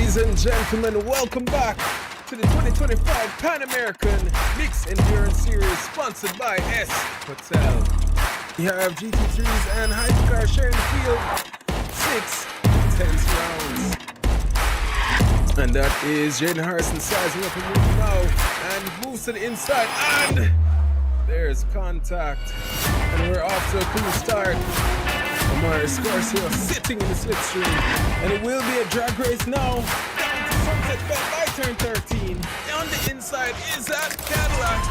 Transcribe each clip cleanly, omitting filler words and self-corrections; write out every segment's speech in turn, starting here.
Ladies and gentlemen, welcome back to the 2025 Pan American Mixed Endurance Series sponsored by S Hotel. You have GT3s and hypercar sharing the field, 6 intense rounds. And that is Jaden Harrison sizing up and moving now and moves to the inside, and there's contact. And we're off to a cool start. Omar Scorcio sitting in the slipstream, and it will be a drag race now down to Sunset Bend by turn 13. On the inside is that Cadillac,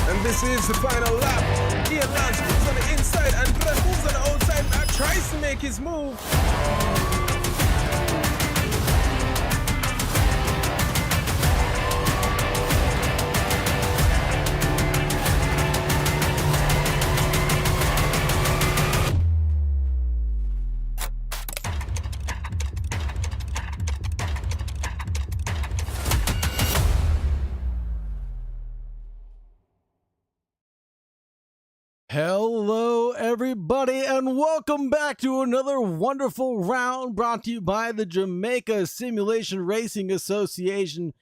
and this is the final lap. Ian Lance moves on the inside, and Perez moves on the outside. Matt tries to make his move. Hello, everybody, and welcome back to another wonderful round brought to you by the Jamaica Simulation Racing Association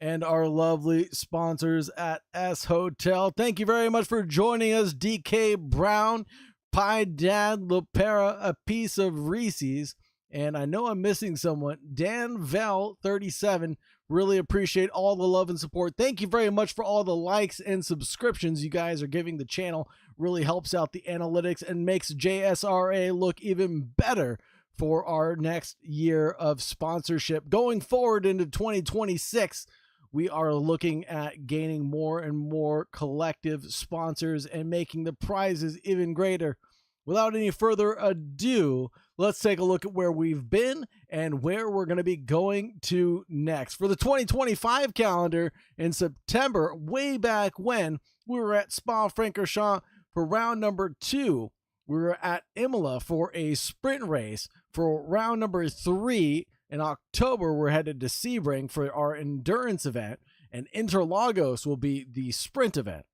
and our lovely sponsors at S Hotel. Thank you very much for joining us, DK Brown, Pie Dad, LaPera, a piece of Reese's, and I know I'm missing someone, Dan Vel 37. Really appreciate all the love and support. Thank you very much for all the likes and subscriptions you guys are giving the channel. Really helps out the analytics and makes JSRA look even better for our next year of sponsorship. Going forward into 2026, we are looking at gaining more and more collective sponsors and making the prizes even greater. Without any further ado, let's take a look at where we've been and where we're going to be going to next. For the 2025 calendar in September, way back when, we were at Spa-Francorchamps for round number 2. We were at Imola for a sprint race. For round number 3 in October, we're headed to Sebring for our endurance event, and Interlagos will be the sprint event.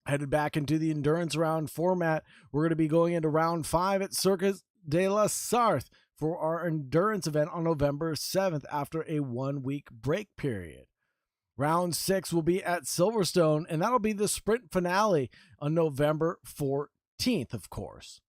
Headed back into the endurance round format, we're going to be going into round 5 at Circuit de la Sarthe for our endurance event on November 7th after a 1-week break period. Round 6 will be at Silverstone, and that'll be the sprint finale on November 14th, of course.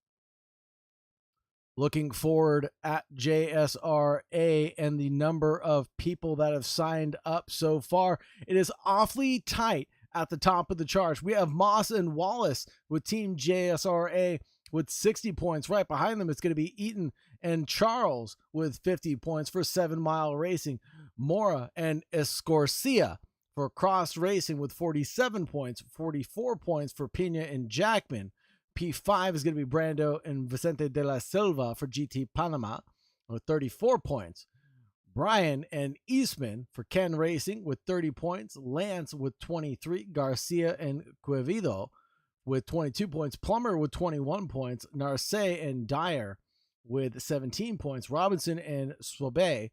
Looking forward at JSRA and the number of people that have signed up so far, it is awfully tight at the top of the charts. We have Moss and Wallace with Team JSRA with 60 points. Right behind them, it's going to be Eaton and Charles with 50 points for 7 Mile Racing. Mora and Escorcia for Cross Racing with 47 points. 44 points for Pina and Jackman. P5 is going to be Brando and Vicente de la Silva for GT Panama with 34 points. Brian and Eastman for Ken Racing with 30 points. Lance with 23. Garcia and Quevedo with 22 points. Plummer with 21 points. Narce and Dyer with 17 points. Robinson and Swoby,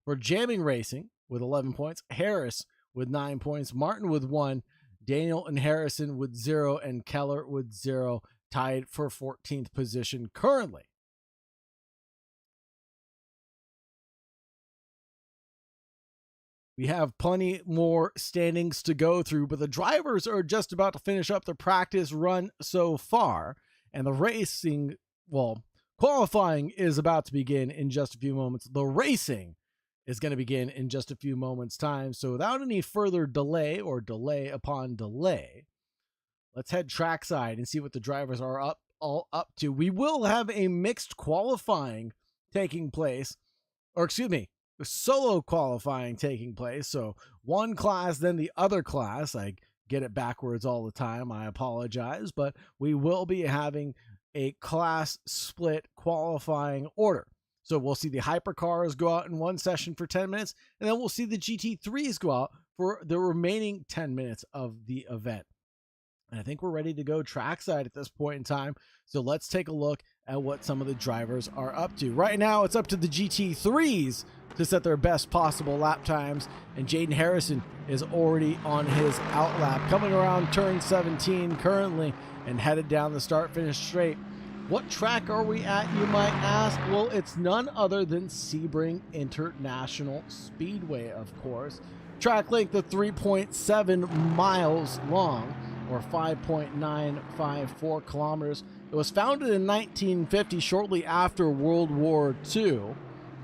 for Jamming Racing with 11 points. Harris with 9 points. Martin with 1. Daniel and Harrison with 0. And Keller with 0. Tied for 14th position currently. We have plenty more standings to go through, but the drivers are just about to finish up their practice run so far, and the racing, well, qualifying is about to begin in just a few moments. The racing is going to begin in just a few moments' time. So without any further delay or delay upon delay, let's head trackside and see what the drivers are all up to. We will have a mixed qualifying taking place, or excuse me, solo qualifying taking place. So one class, then the other class. I get it backwards all the time. I apologize, but we will be having a class split qualifying order. So we'll see the hypercars go out in one session for 10 minutes, and then we'll see the GT3s go out for the remaining 10 minutes of the event. And I think we're ready to go trackside at this point in time. So let's take a look at what some of the drivers are up to. Right now, it's up to the GT3s to set their best possible lap times, and Jaden Harrison is already on his outlap, coming around turn 17 currently and headed down the start-finish straight. What track are we at, you might ask? Well, it's none other than Sebring International Speedway, of course. Track length of 3.7 miles long, or 5.954 kilometers. It was founded in 1950, shortly after World War II.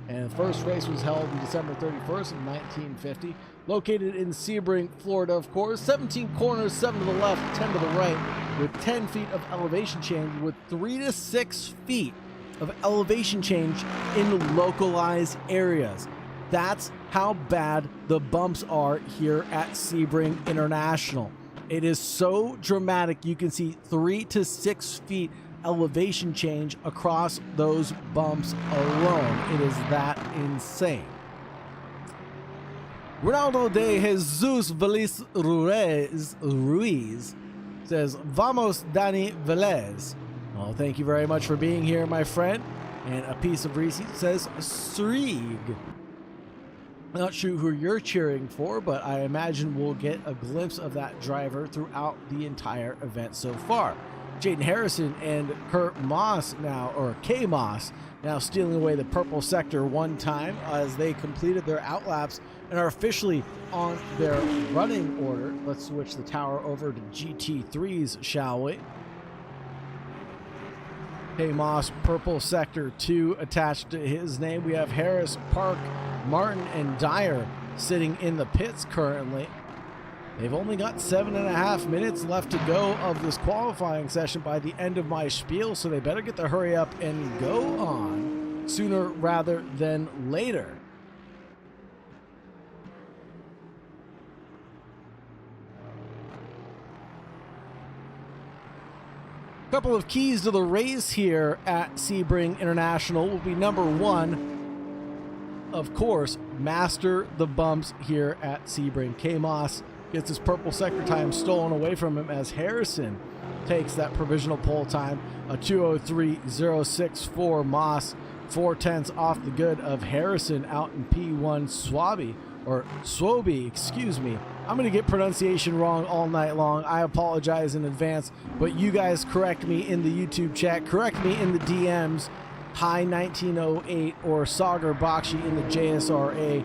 And the first race was held on December 31st of 1950. Located in Sebring, Florida, of course. 17 corners, 7 to the left, 10 to the right, with 10 feet of elevation change, with 3 to 6 feet of elevation change in localized areas. That's how bad the bumps are here at Sebring International. It is so dramatic. You can see 3 to 6 feet elevation change across those bumps alone. It is that insane. Ronaldo de Jesus Velez Ruiz says, "Vamos, Dani Velez." Well, thank you very much for being here, my friend. And a piece of receipt says, "Srig." Not sure who you're cheering for, but I imagine we'll get a glimpse of that driver throughout the entire event so far. Jaden Harrison and Kurt Moss now, or K Moss, now stealing away the purple sector one time as they completed their outlaps and are officially on their running order. Let's switch the tower over to GT3s, shall we? K Moss, purple sector 2 attached to his name. We have Harris, Park, Martin, and Dyer sitting in the pits currently. They've only got 7.5 minutes left to go of this qualifying session by the end of my spiel, so they better get the hurry up and go on sooner rather than later. A couple of keys to the race here at Sebring International will be number 1, of course, master the bumps here at Sebring. K Moss gets his purple sector time stolen away from him as Harrison takes that provisional pole time, a 2:03.064. Moss, 4/10 off the good of Harrison out in P1 Swoby, excuse me. I'm going to get pronunciation wrong all night long. I apologize in advance, but you guys correct me in the YouTube chat, correct me in the DMs, High 1908 or Sagar Bakshi in the JSRA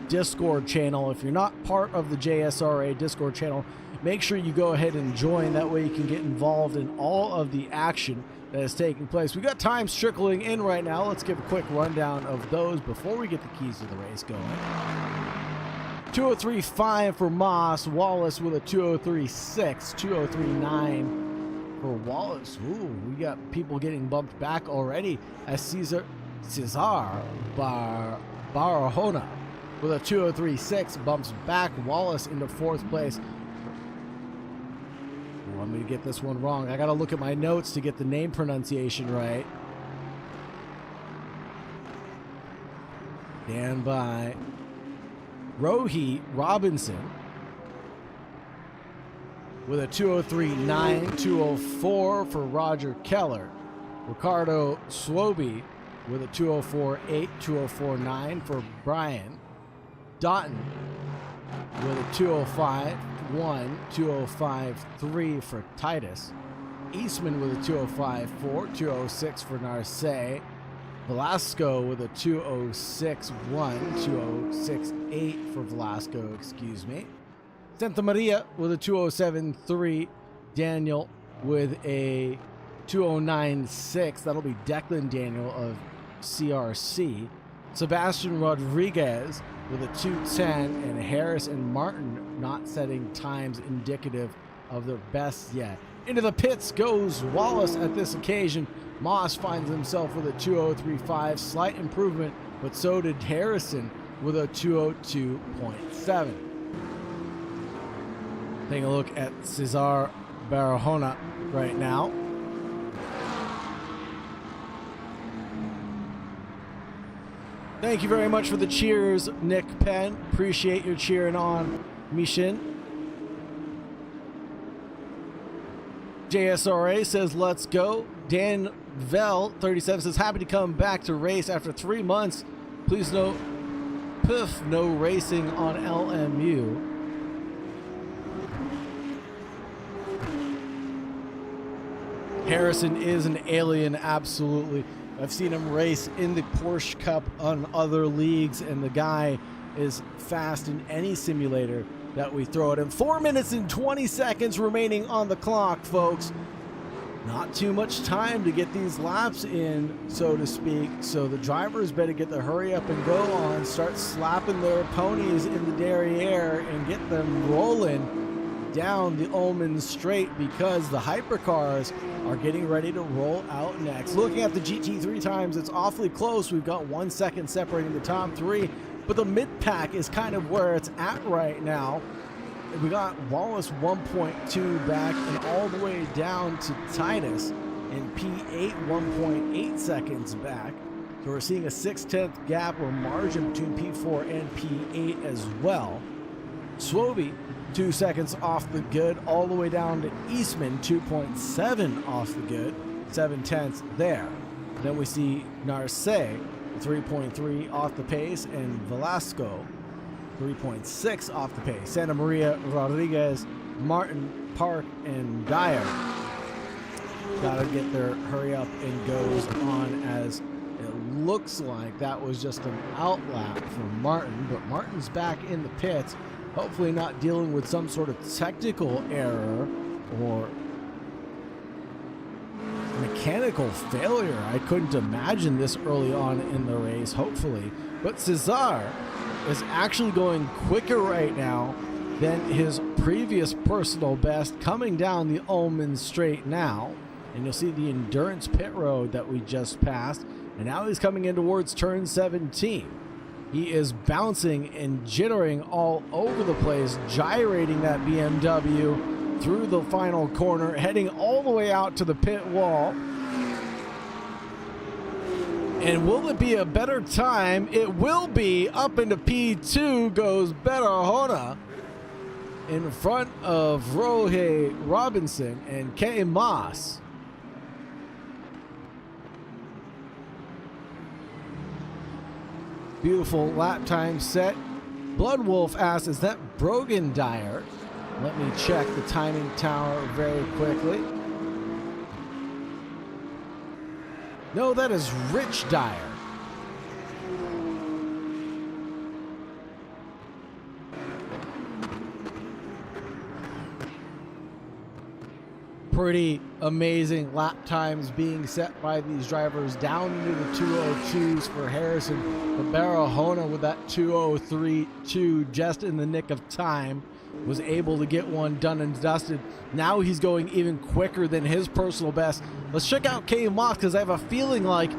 Discord channel. If you're not part of the JSRA Discord channel, make sure you go ahead and join. That way you can get involved in all of the action that is taking place. We got times trickling in right now. Let's give a quick rundown of those before we get the keys to the race going. 2:03.5 for Moss. Wallace with a 2:03.6, 2:03.9 for Wallace. Ooh, we got people getting bumped back already as Cesar Barahona with a 2:03.6 bumps back Wallace into 4th place. Ooh, I'm going to get this one wrong. I got to look at my notes to get the name pronunciation right. Stand by. Rohi Robinson with a 2:03.9, 2:04 for Roger Keller. Ricardo Swoby with a 2:04.8, 2:04.9 for Brian. Doughton with a 2:05.1, 2:05.3 for Titus. Eastman with a 2:05.4, 2:06 for Narcisse. Velasco with a 2:06.1, 2:06.8 for Velasco, excuse me. Santa Maria with a 2:07.3. Daniel with a 2:09.6. That'll be Declan Daniel of CRC. Sebastian Rodriguez with a 2:10, and Harris and Martin not setting times indicative of their best yet. Into the pits goes Wallace at this occasion. Moss finds himself with a 2:03.5, slight improvement, but so did Harrison with a 2:02.7. Taking a look at Cesar Barahona right now. Thank you very much for the cheers, Nick Penn. Appreciate your cheering on, Mishin. JSRA says, let's go. Dan Vel 37 says, happy to come back to race after 3 months. Please note, Puff, no racing on LMU. Harrison is an alien, absolutely. I've seen him race in the Porsche Cup on other leagues, and the guy is fast in any simulator that we throw at him. 4 minutes and 20 seconds remaining on the clock, folks. Not too much time to get these laps in, so to speak, so the drivers better get the hurry up and go on, start slapping their ponies in the derriere and get them rolling down the Ullman Straight, because the hypercars are getting ready to roll out next. Looking at the GT3 times, it's awfully close. We've got 1 second separating the top three, but the mid-pack is kind of where it's at right now. We got Wallace 1.2 back and all the way down to Titus in P8 1.8 seconds back. So we're seeing a 6/10 gap or margin between P4 and P8 as well. Swoby 2 seconds off the good, all the way down to Eastman 2.7 off the good, 7/10 there. Then we see Narce 3.3 off the pace, and Velasco 3.6 off the pace. Santa Maria, Rodriguez, Martin, Park, and Dyer gotta get their hurry up and goes on, as it looks like that was just an outlap for Martin, but Martin's back in the pits, hopefully not dealing with some sort of technical error or mechanical failure. I couldn't imagine this early on in the race, hopefully. But Cesar is actually going quicker right now than his previous personal best, coming down the Ullman Straight now. And you'll see the endurance pit road that we just passed. And now he's coming in towards turn 17. He is bouncing and jittering all over the place, gyrating that BMW through the final corner, heading all the way out to the pit wall. And will it be a better time? It will be. Up into P2 goes Barahona in front of Rohe Robinson and K. Moss. Beautiful lap time set. Blood Wolf asks, is that Brogan Dyer? Let me check the timing tower very quickly. No, that is Rich Dyer. Pretty amazing lap times being set by these drivers down into the 202s for Harrison. The Barahona with that 203.2 just in the nick of time was able to get one done and dusted. Now he's going even quicker than his personal best. Let's check out K. Moss, because I have a feeling like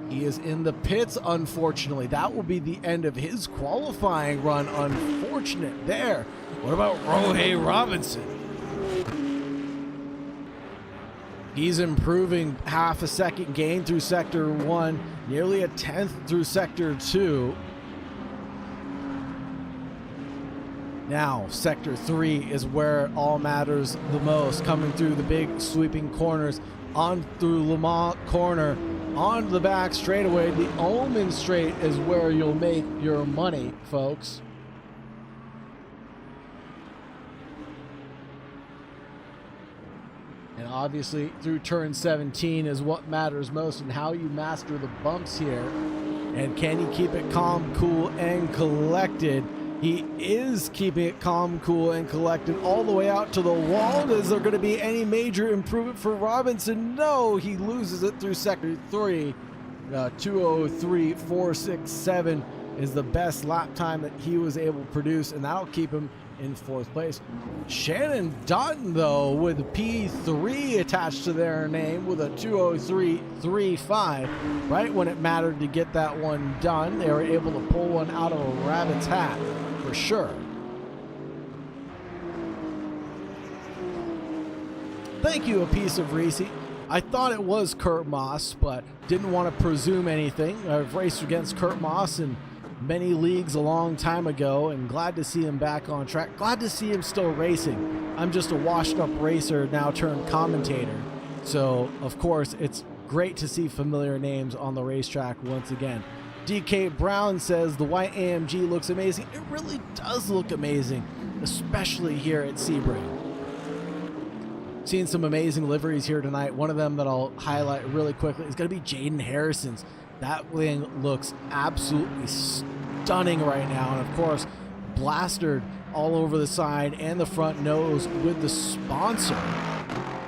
he is in the pits, unfortunately. That will be the end of his qualifying run. Unfortunate there. What about Rohe Robinson? He's improving half a second gain through Sector 1, nearly a 10th through Sector 2. Now, Sector 3 is where it all matters the most, coming through the big sweeping corners, on through Lamont Corner, on the back straightaway. The Ullman Straight is where you'll make your money, folks. And obviously, through turn 17 is what matters most, and how you master the bumps here. And can you keep it calm, cool, and collected? He is keeping it calm, cool, and collected all the way out to the wall. Is there going to be any major improvement for Robinson? No, he loses it through Sector 3. 2:03.467 is the best lap time that he was able to produce, and that'll keep him in 4th place. Shannon Dutton, though, with P3 attached to their name with a 2:03.35. Right when it mattered to get that one done, they were able to pull one out of a rabbit's hat, for sure. Thank you, A Piece of Reese. I thought it was Kurt Moss, but didn't want to presume anything. I've raced against Kurt Moss in many leagues a long time ago, and glad to see him back on track. Glad to see him still racing. I'm just a washed up racer now turned commentator, so of course it's Great to see familiar names on the racetrack once again. DK Brown says the white AMG looks amazing. It really does look amazing, especially here at Sebring. Seen some amazing liveries here tonight. One of them that I'll highlight really quickly is going to be Jaden Harrison's. That thing looks absolutely stunning right now. And of course, plastered all over the side and the front nose with the sponsor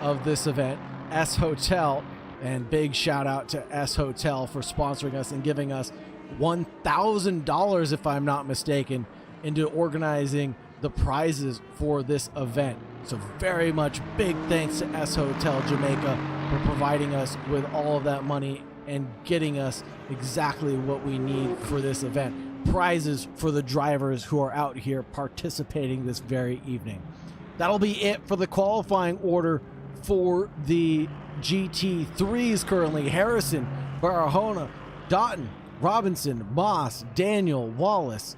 of this event, S Hotel. And big shout out to S Hotel for sponsoring us and giving us $1,000, if I'm not mistaken, into organizing the prizes for this event. So very much big thanks to S Hotel Jamaica for providing us with all of that money and getting us exactly what we need for this event. Prizes for the drivers who are out here participating this very evening. That'll be it for the qualifying order for the GT3s currently. Harrison, Barahona, Doughton, Robinson, Moss, Daniel, Wallace.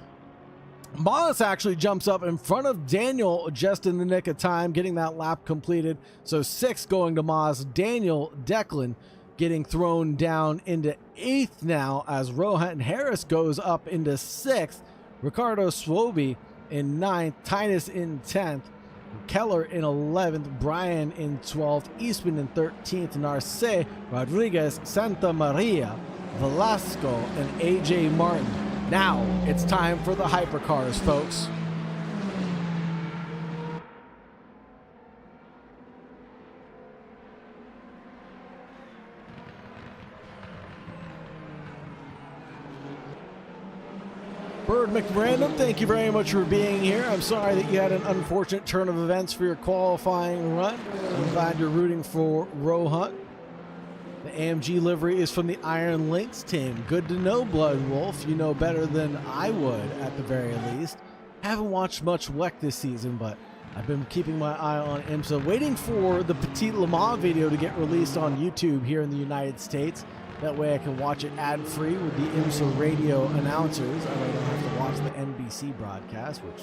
Moss actually jumps up in front of Daniel just in the nick of time, getting that lap completed. So 6 going to Moss. Daniel, Declan getting thrown down into 8th now as Rohan Harris goes up into 6th. Ricardo Swoby in 9th. Titus in 10th. Keller in 11th. Brian in 12th. Eastman in 13th. Narce, Rodriguez, Santa Maria, Velasco, and AJ Martin. Now it's time for the hypercars, folks. Bird McRandom, thank you very much for being here. I'm sorry that you had an unfortunate turn of events for your qualifying run. I'm glad you're rooting for Rohan. The AMG livery is from the Iron Lynx team. Good to know, Blood Wolf. You know better than I would, at the very least. Haven't watched much WEC this season, but I've been keeping my eye on IMSA, waiting for the Petit Le Mans video to get released on YouTube here in the United States. That way I can watch it ad-free with the IMSA radio announcers. I don't have to watch the NBC broadcast, which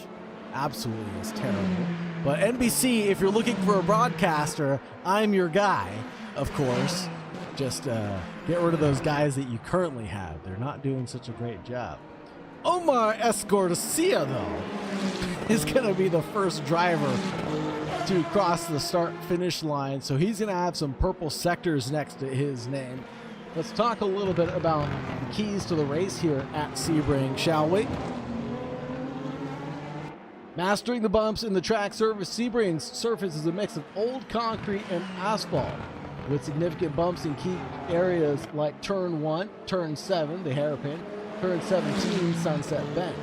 absolutely is terrible. But NBC, if you're looking for a broadcaster, I'm your guy, of course. Just get rid of those guys that you currently have. They're not doing such a great job. Omar Escorcia, though, is going to be the first driver to cross the start-finish line. So he's going to have some purple sectors next to his name. Let's talk a little bit about the keys to the race here at Sebring, shall we? Mastering the bumps in the track surface, Sebring's surface is a mix of old concrete and asphalt, with significant bumps in key areas like Turn 1, Turn 7, the hairpin, Turn 17, Sunset Bend.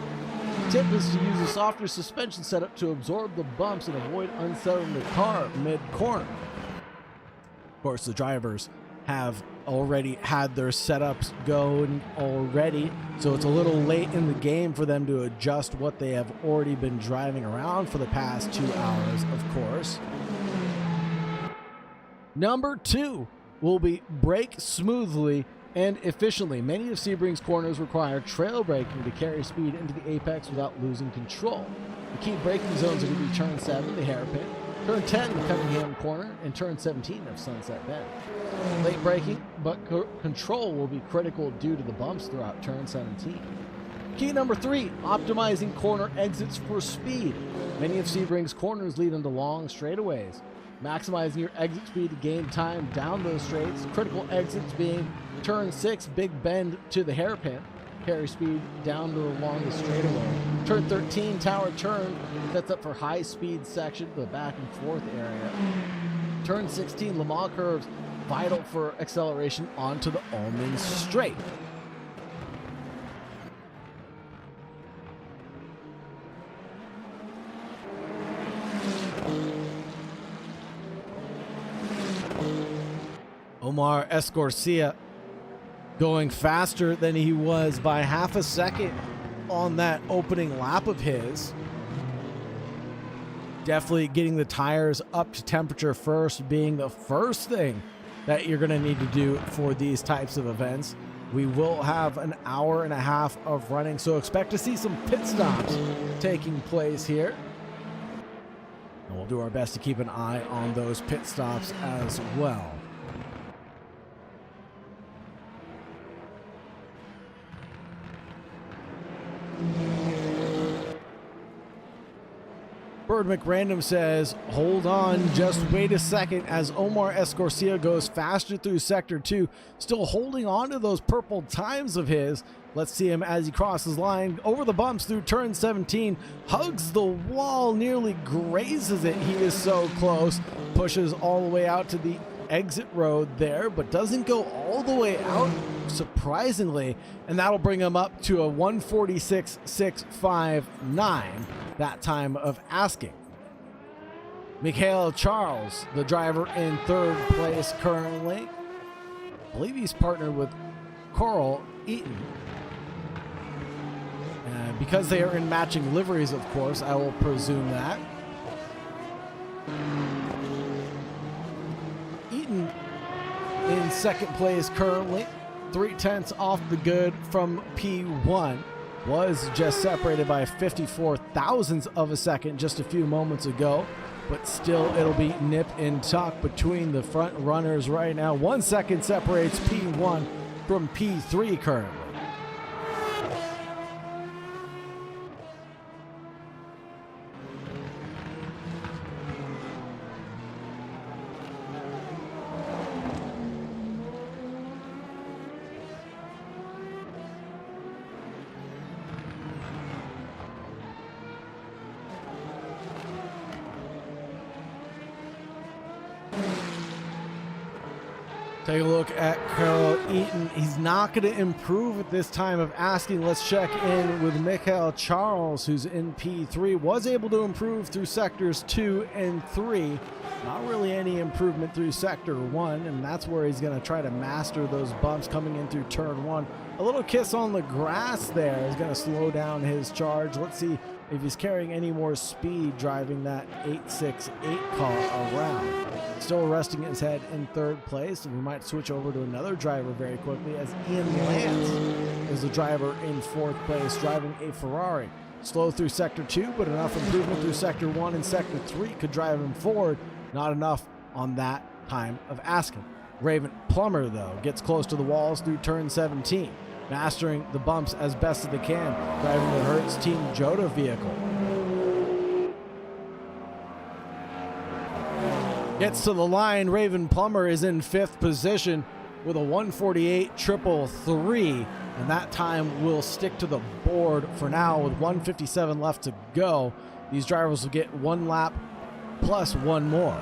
The tip is to use a softer suspension setup to absorb the bumps and avoid unsettling the car mid-corner. Of course, the drivers have already had their setups going already, so it's a little late in the game for them to adjust what they have already been driving around for the past 2 hours, of course. Number 2 will be brake smoothly and efficiently. Many of Sebring's corners require trail braking to carry speed into the apex without losing control. The key braking zones are going to be Turn 7, the hairpin, Turn 10, the Cunningham corner, and Turn 17 of Sunset Bend. Late braking, but control will be critical due to the bumps throughout Turn 17. Key number 3, optimizing corner exits for speed. Many of Sebring's corners lead into long straightaways. Maximizing your exit speed to gain time down those straights. Critical exits being Turn 6, big bend to the hairpin. Carry speed down to the longest straightaway. Turn 13, tower turn, sets up for high speed section, the back and forth area. Turn 16, Le Mans curves, vital for acceleration onto the Ullman straight. Omar Escorcia going faster than he was by half a second on that opening lap of his. Definitely getting the tires up to temperature first being the first thing that you're going to need to do for these types of events. We will have an hour and a half of running, so expect to see some pit stops taking place here. And we'll do our best to keep an eye on those pit stops as well. Bird McRandom says, hold on, just wait a second, as Omar Escorcia goes faster through Sector 2, still holding on to those purple times of his. Let's see him as he crosses line over the bumps through turn 17, hugs the wall, nearly grazes it. He is so close, pushes all the way out to the exit road there, but doesn't go all the way out, surprisingly, and that'll bring him up to a 146.659, that time of asking. Mikhail Charles, the driver in third place currently. I believe he's partnered with Coral Eaton. Because they are in matching liveries, of course, I will presume that. Eaton in second place currently, 0.3 off the good from P1. Was just separated by 54 thousandths of a second just a few moments ago, but still it'll be nip and tuck between the front runners right now. 1 second separates P1 from P3 currently. Take a look at Carl Eaton. He's not going to improve at this time of asking. Let's check in with Mikhail Charles, who's in P3. Was able to improve through sectors 2 and 3. Not really any improvement through sector 1, and that's where he's going to try to master those bumps coming in through turn 1. A little kiss on the grass there is going to slow down his charge. Let's see if he's carrying any more speed driving that 868 car around. Still resting his head in third place, and we might switch over to another driver very quickly, as Ian Lance is the driver in fourth place driving a Ferrari. Slow through sector 2, but enough improvement through sector 1 and sector 3 could drive him forward. Not enough on that time of asking. Raven Plummer, though, gets close to the walls through turn 17, mastering the bumps as best as they can, driving the Hertz Team Jota vehicle. Gets to the line. Raven Plummer is in fifth position with a 148.333, and that time will stick to the board for now with 157 left to go. These drivers will get one lap plus one more.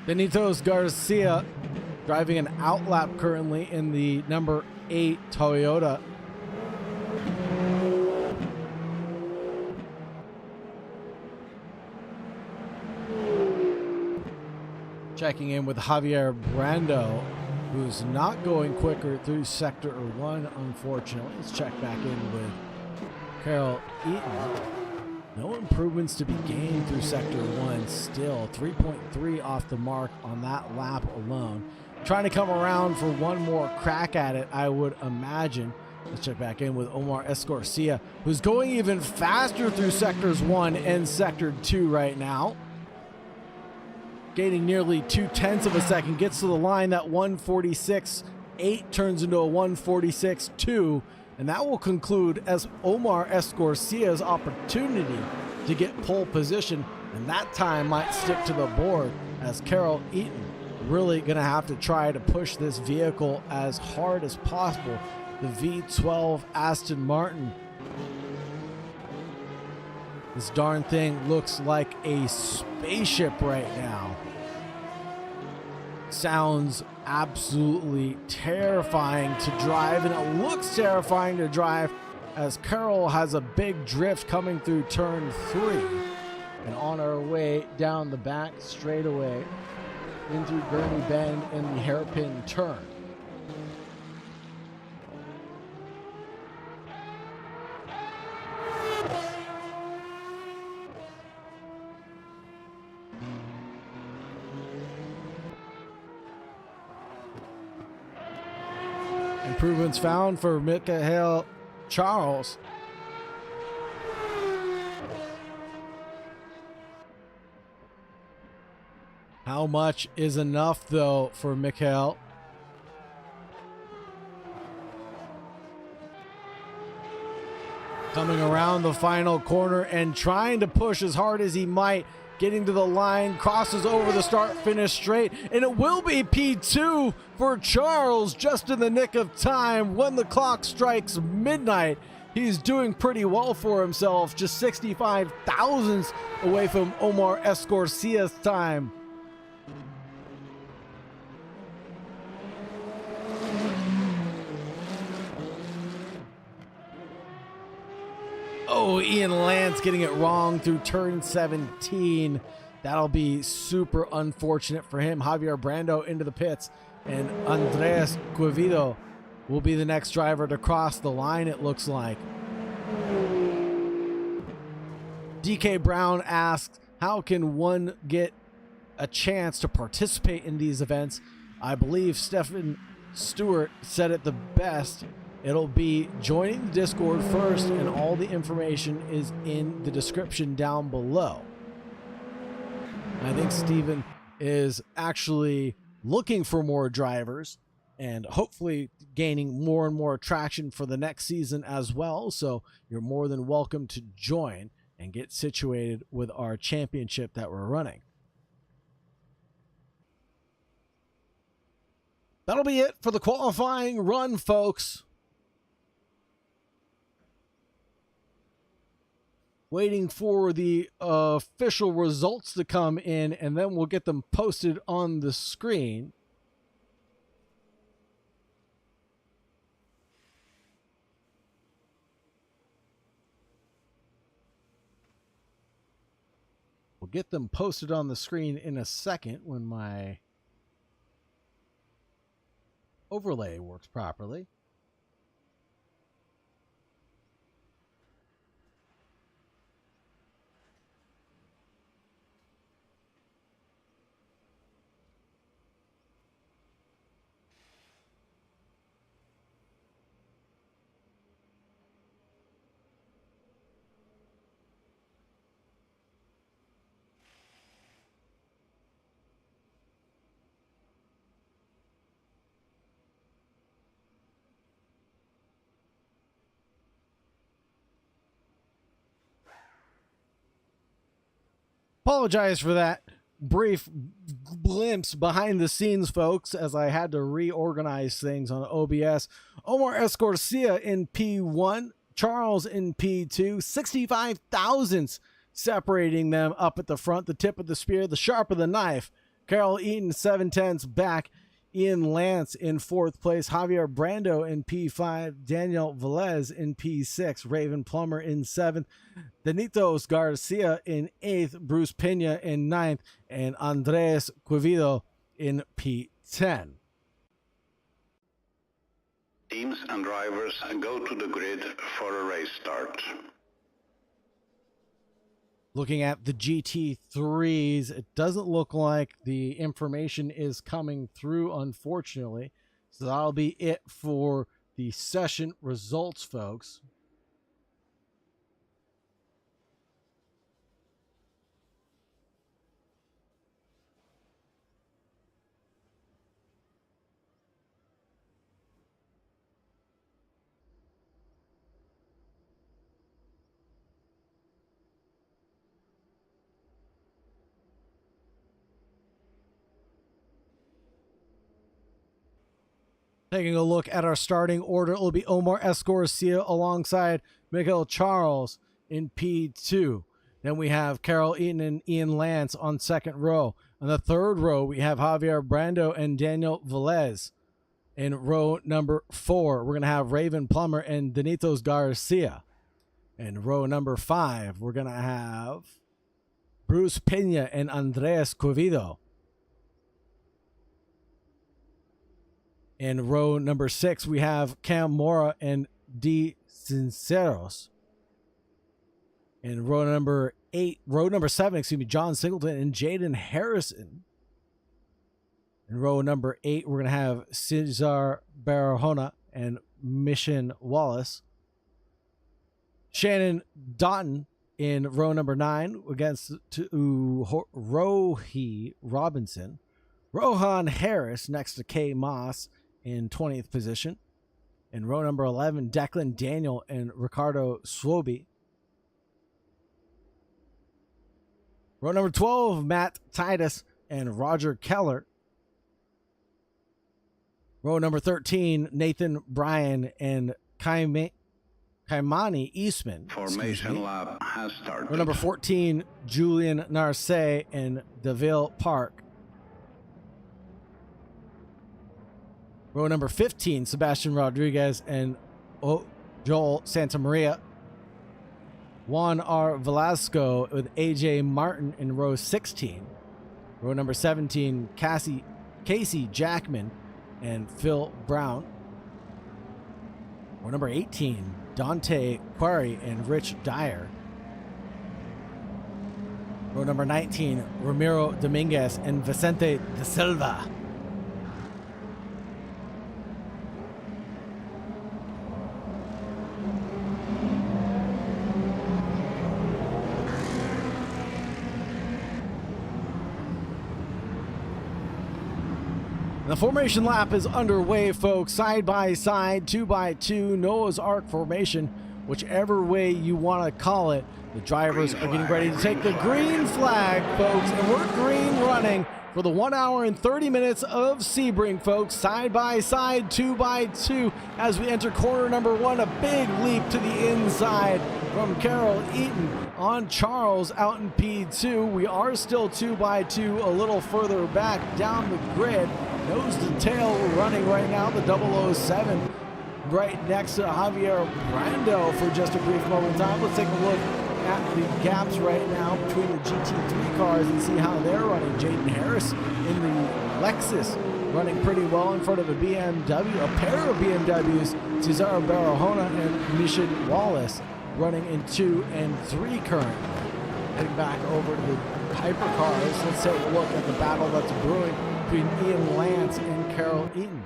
Benitos Garcia driving an outlap currently in the number 8 Toyota. Checking in with Javier Brando, who's not going quicker through sector 1, unfortunately. Let's check back in with Carol Eaton. No improvements to be gained through sector 1 still. 3.3 off the mark on that lap alone. Trying to come around for one more crack at it, I would imagine. Let's check back in with Omar Escorcia, who's going even faster through sectors 1 and sector 2 right now. Gaining nearly 0.2 of a second, gets to the line. That 146.8 turns into a 146.2. And that will conclude as Omar Escorcia's opportunity to get pole position. And that time might stick to the board, as Carol Eaton really going to have to try to push this vehicle as hard as possible. The V12 Aston Martin. This darn thing looks like a spaceship right now. Sounds absolutely terrifying to drive, and it looks terrifying to drive as Carol has a big drift coming through turn 3 and on our way down the back straightaway in through Gurney Bend and the hairpin turn. improvements found for Michael Charles. How much is enough, though, for Michael? Coming around the final corner and trying to push as hard as he might, getting to the line, crosses over the start-finish straight, and it will be P2 for Charles just in the nick of time when the clock strikes midnight. He's doing pretty well for himself, just 65 thousandths away from Omar Escorcia's time. Oh, Ian Lance getting it wrong through turn 17. That'll be super unfortunate for him. Javier Brando into the pits, and Andres Quevedo will be the next driver to cross the line, it looks like. DK Brown asks, how can one get a chance to participate in these events? I believe Stephen Stewart said it the best. It'll be joining the Discord first, and all the information is in the description down below. I think Steven is actually looking for more drivers and hopefully gaining more and more traction for the next season as well. So you're more than welcome to join and get situated with our championship that we're running. That'll be it for the qualifying run, folks. Waiting for the official results to come in, and then we'll get them posted on the screen. We'll get them posted on the screen in a second when my overlay works properly. Apologize for that brief glimpse behind the scenes, folks, as I had to reorganize things on OBS. Omar Escorcia in P1, Charles in P2, 65 thousandths separating them up at the front, the tip of the spear, the sharp of the knife. Carol Eaton, 7/10 back. Ian Lance in 4th place, Javier Brando in P5, Daniel Velez in P6, Raven Plummer in 7th, Denitos Garcia in 8th, Bruce Pena in 9th, and Andres Quevedo in P10. Teams and drivers go to the grid for a race start. Looking at the GT3s, it doesn't look like the information is coming through, unfortunately. So that'll be it for the session results, folks. Taking a look at our starting order, it will be Omar Escorcia alongside Miguel Charles in P2. Then we have Carol Eaton and Ian Lance on 2nd row. On the 3rd row, we have Javier Brando and Daniel Velez. In row number 4, we're going to have Raven Plummer and Denitos Garcia. In row number 5, we're going to have Bruce Pena and Andres Quevedo. In row number 6, we have Cam Mora and D. Sinceros. In row number 7, John Singleton and Jaden Harrison. In row number 8, we're going to have Cesar Barahona and Mission Wallace. Shannon Doughton in row number 9 against Rohi Robinson. Rohan Harris next to Kay Moss in 20th position. In row number 11, Declan Daniel and Ricardo Swoby. Row number 12, Matt Titus and Roger Keller. Row number 13, Nathan Bryan and Kaimani Eastman. Formation lap has started. Row number 14, Julian Narcé and DeVille Park. Row number 15, Sebastian Rodriguez and Joel Santamaria. Juan R. Velasco with AJ Martin in row 16. Row number 17, Casey Jackman and Phil Brown. Row number 18, Dante Quarry and Rich Dyer. Row number 19, Ramiro Dominguez and Vicente de Silva. The formation lap is underway, folks. Side by side, 2x2, Noah's Ark formation, whichever way you want to call it. The drivers are getting ready to take the green flag, folks, and we're green running for the 1 hour and 30 minutes of Sebring, folks. Side by side, 2x2, as we enter corner number 1, a big leap to the inside from Carol Eaton on Charles out in P2. We are still 2x2, a little further back down the grid. Nose to tail running right now, the 007 right next to Javier Brando for just a brief moment in time. Let's take a look at the gaps right now between the GT3 cars and see how they're running. Jaden Harris in the Lexus running pretty well in front of a BMW, a pair of BMWs, Cesar Barahona and Mission Wallace running in 2 and 3 currently. Heading back over to the hypercars, let's take a look at the battle that's brewing between Ian Lance and Carol Eaton.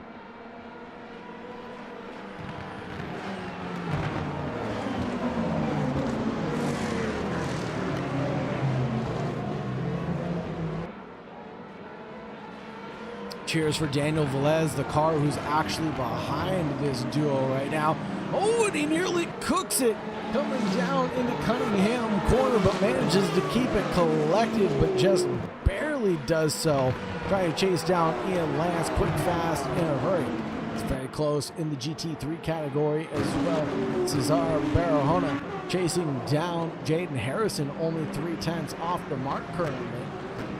Cheers for Daniel Velez, the car who's actually behind this duo right now. Oh, and he nearly cooks it, coming down into Cunningham corner, but manages to keep it collected, but just barely does so. Trying to chase down Ian Lance quick, fast, in a hurry. It's very close in the GT3 category as well. Cesar Barahona chasing down Jaden Harrison, only 0.3 off the mark currently.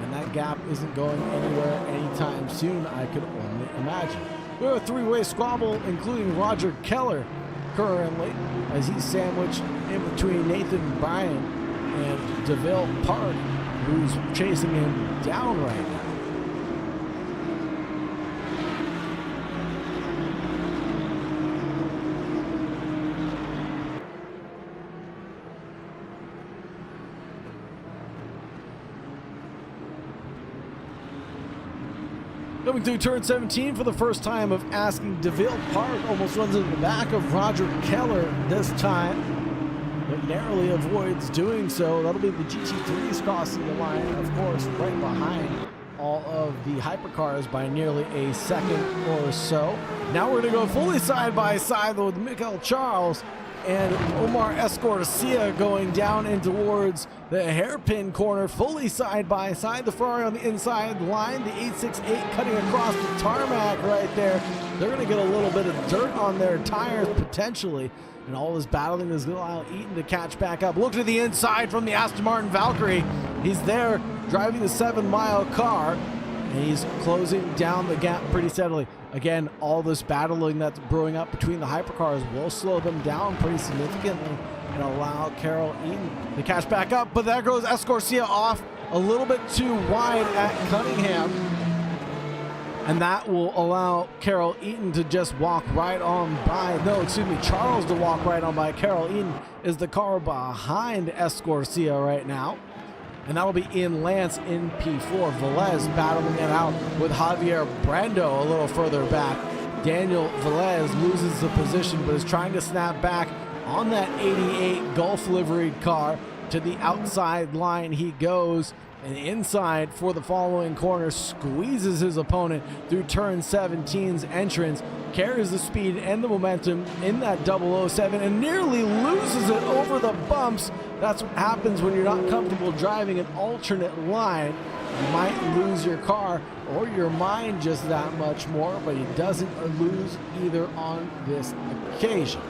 And that gap isn't going anywhere anytime soon, I could only imagine. We have a 3-way squabble, including Roger Keller currently, as he's sandwiched in between Nathan Bryan and DeVille Park, who's chasing him down right now. Coming through turn 17 for the first time of asking, DeVille Park almost runs into the back of Roger Keller this time, but narrowly avoids doing so. That'll be the GT3s crossing the line, of course, right behind all of the hypercars by nearly a second or so. Now we're going to go fully side by side with Mikael Charles and Omar Escorcia going down in towards the hairpin corner, fully side by side. The Ferrari on the inside line, the 868 cutting across the tarmac right there. They're going to get a little bit of dirt on their tires potentially, and all this battling is going to allow Eaton to catch back up. Look to the inside from the Aston Martin Valkyrie. He's there driving the 7-mile car, and he's closing down the gap pretty steadily. Again, all this battling that's brewing up between the hypercars will slow them down pretty significantly and allow Carol Eaton to catch back up. But there goes Escorcia off a little bit too wide at Cunningham. And that will allow Carol Eaton to just walk right on by. No, excuse me, Charles to walk right on by. Carol Eaton is the car behind Escorcia right now. And that'll be Ian Lance in P4. Velez battling it out with Javier Brando a little further back. Daniel Velez loses the position, but is trying to snap back on that 88 Gulf liveried car. To the outside line he goes, and inside for the following corner, squeezes his opponent through turn 17's entrance, carries the speed and the momentum in that 007, and nearly loses it over the bumps. That's what happens when you're not comfortable driving an alternate line. You might lose your car or your mind just that much more, but he doesn't lose either on this occasion.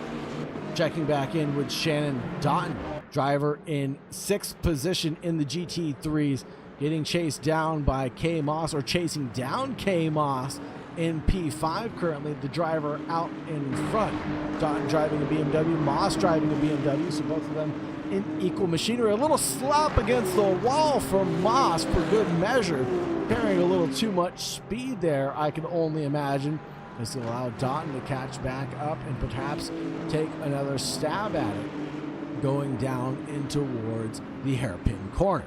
Checking back in with Shannon Doughton, driver in 6th position in the GT3s, getting chased down by K Moss, or chasing down K Moss in P5 currently, the driver out in front. Doughton driving a BMW, Moss driving a BMW, so both of them in equal machinery. A little slap against the wall from Moss for good measure, carrying a little too much speed there, I can only imagine. This will allow Doughton to catch back up and perhaps take another stab at it, going down in towards the hairpin corner.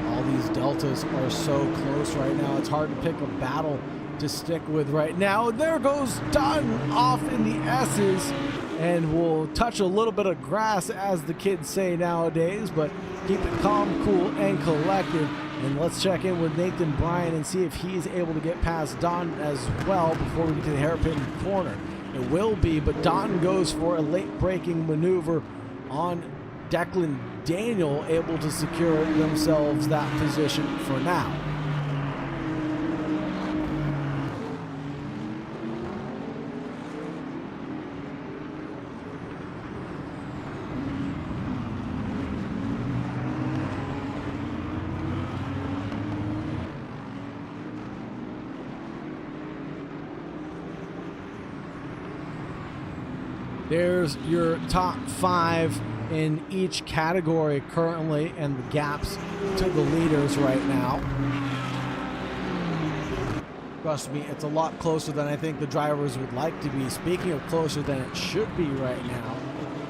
All these deltas are so close right now. It's hard to pick a battle to stick with right now. There goes Doughton off in the S's, and we'll touch a little bit of grass, as the kids say nowadays, but keep it calm, cool, and collected. And let's check in with Nathan Bryan and see if he's able to get past Don as well before we get to the hairpin corner. It will be, but Don goes for a late braking maneuver on Declan Daniel, able to secure themselves that position for now. There's your top 5 in each category currently, and the gaps to the leaders right now. Trust me, it's a lot closer than I think the drivers would like to be. Speaking of closer than it should be right now,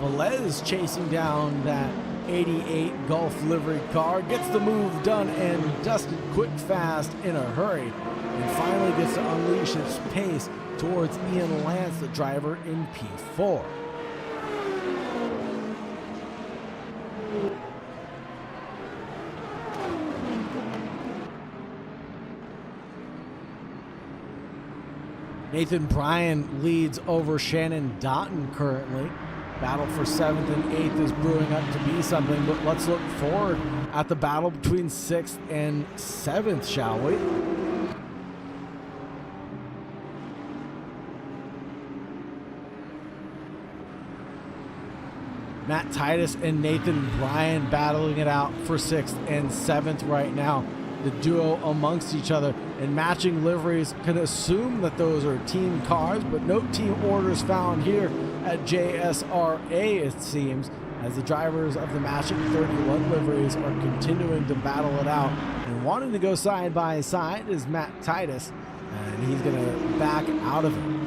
Velez chasing down that 88 Gulf livery car, gets the move done and dusted quick fast in a hurry, and finally gets to unleash his pace towards Ian Lance, the driver in P4. Nathan Bryan leads over Shannon Doughton currently. Battle for 7th and 8th is brewing up to be something, but let's look forward at the battle between 6th and 7th, shall we? Matt Titus and Nathan Bryan battling it out for 6th and 7th right now. The duo amongst each other, and matching liveries can assume that those are team cars, but no team orders found here at JSRA, it seems, as the drivers of the matching 31 liveries are continuing to battle it out. And wanting to go side by side is Matt Titus, and he's going to back out of it.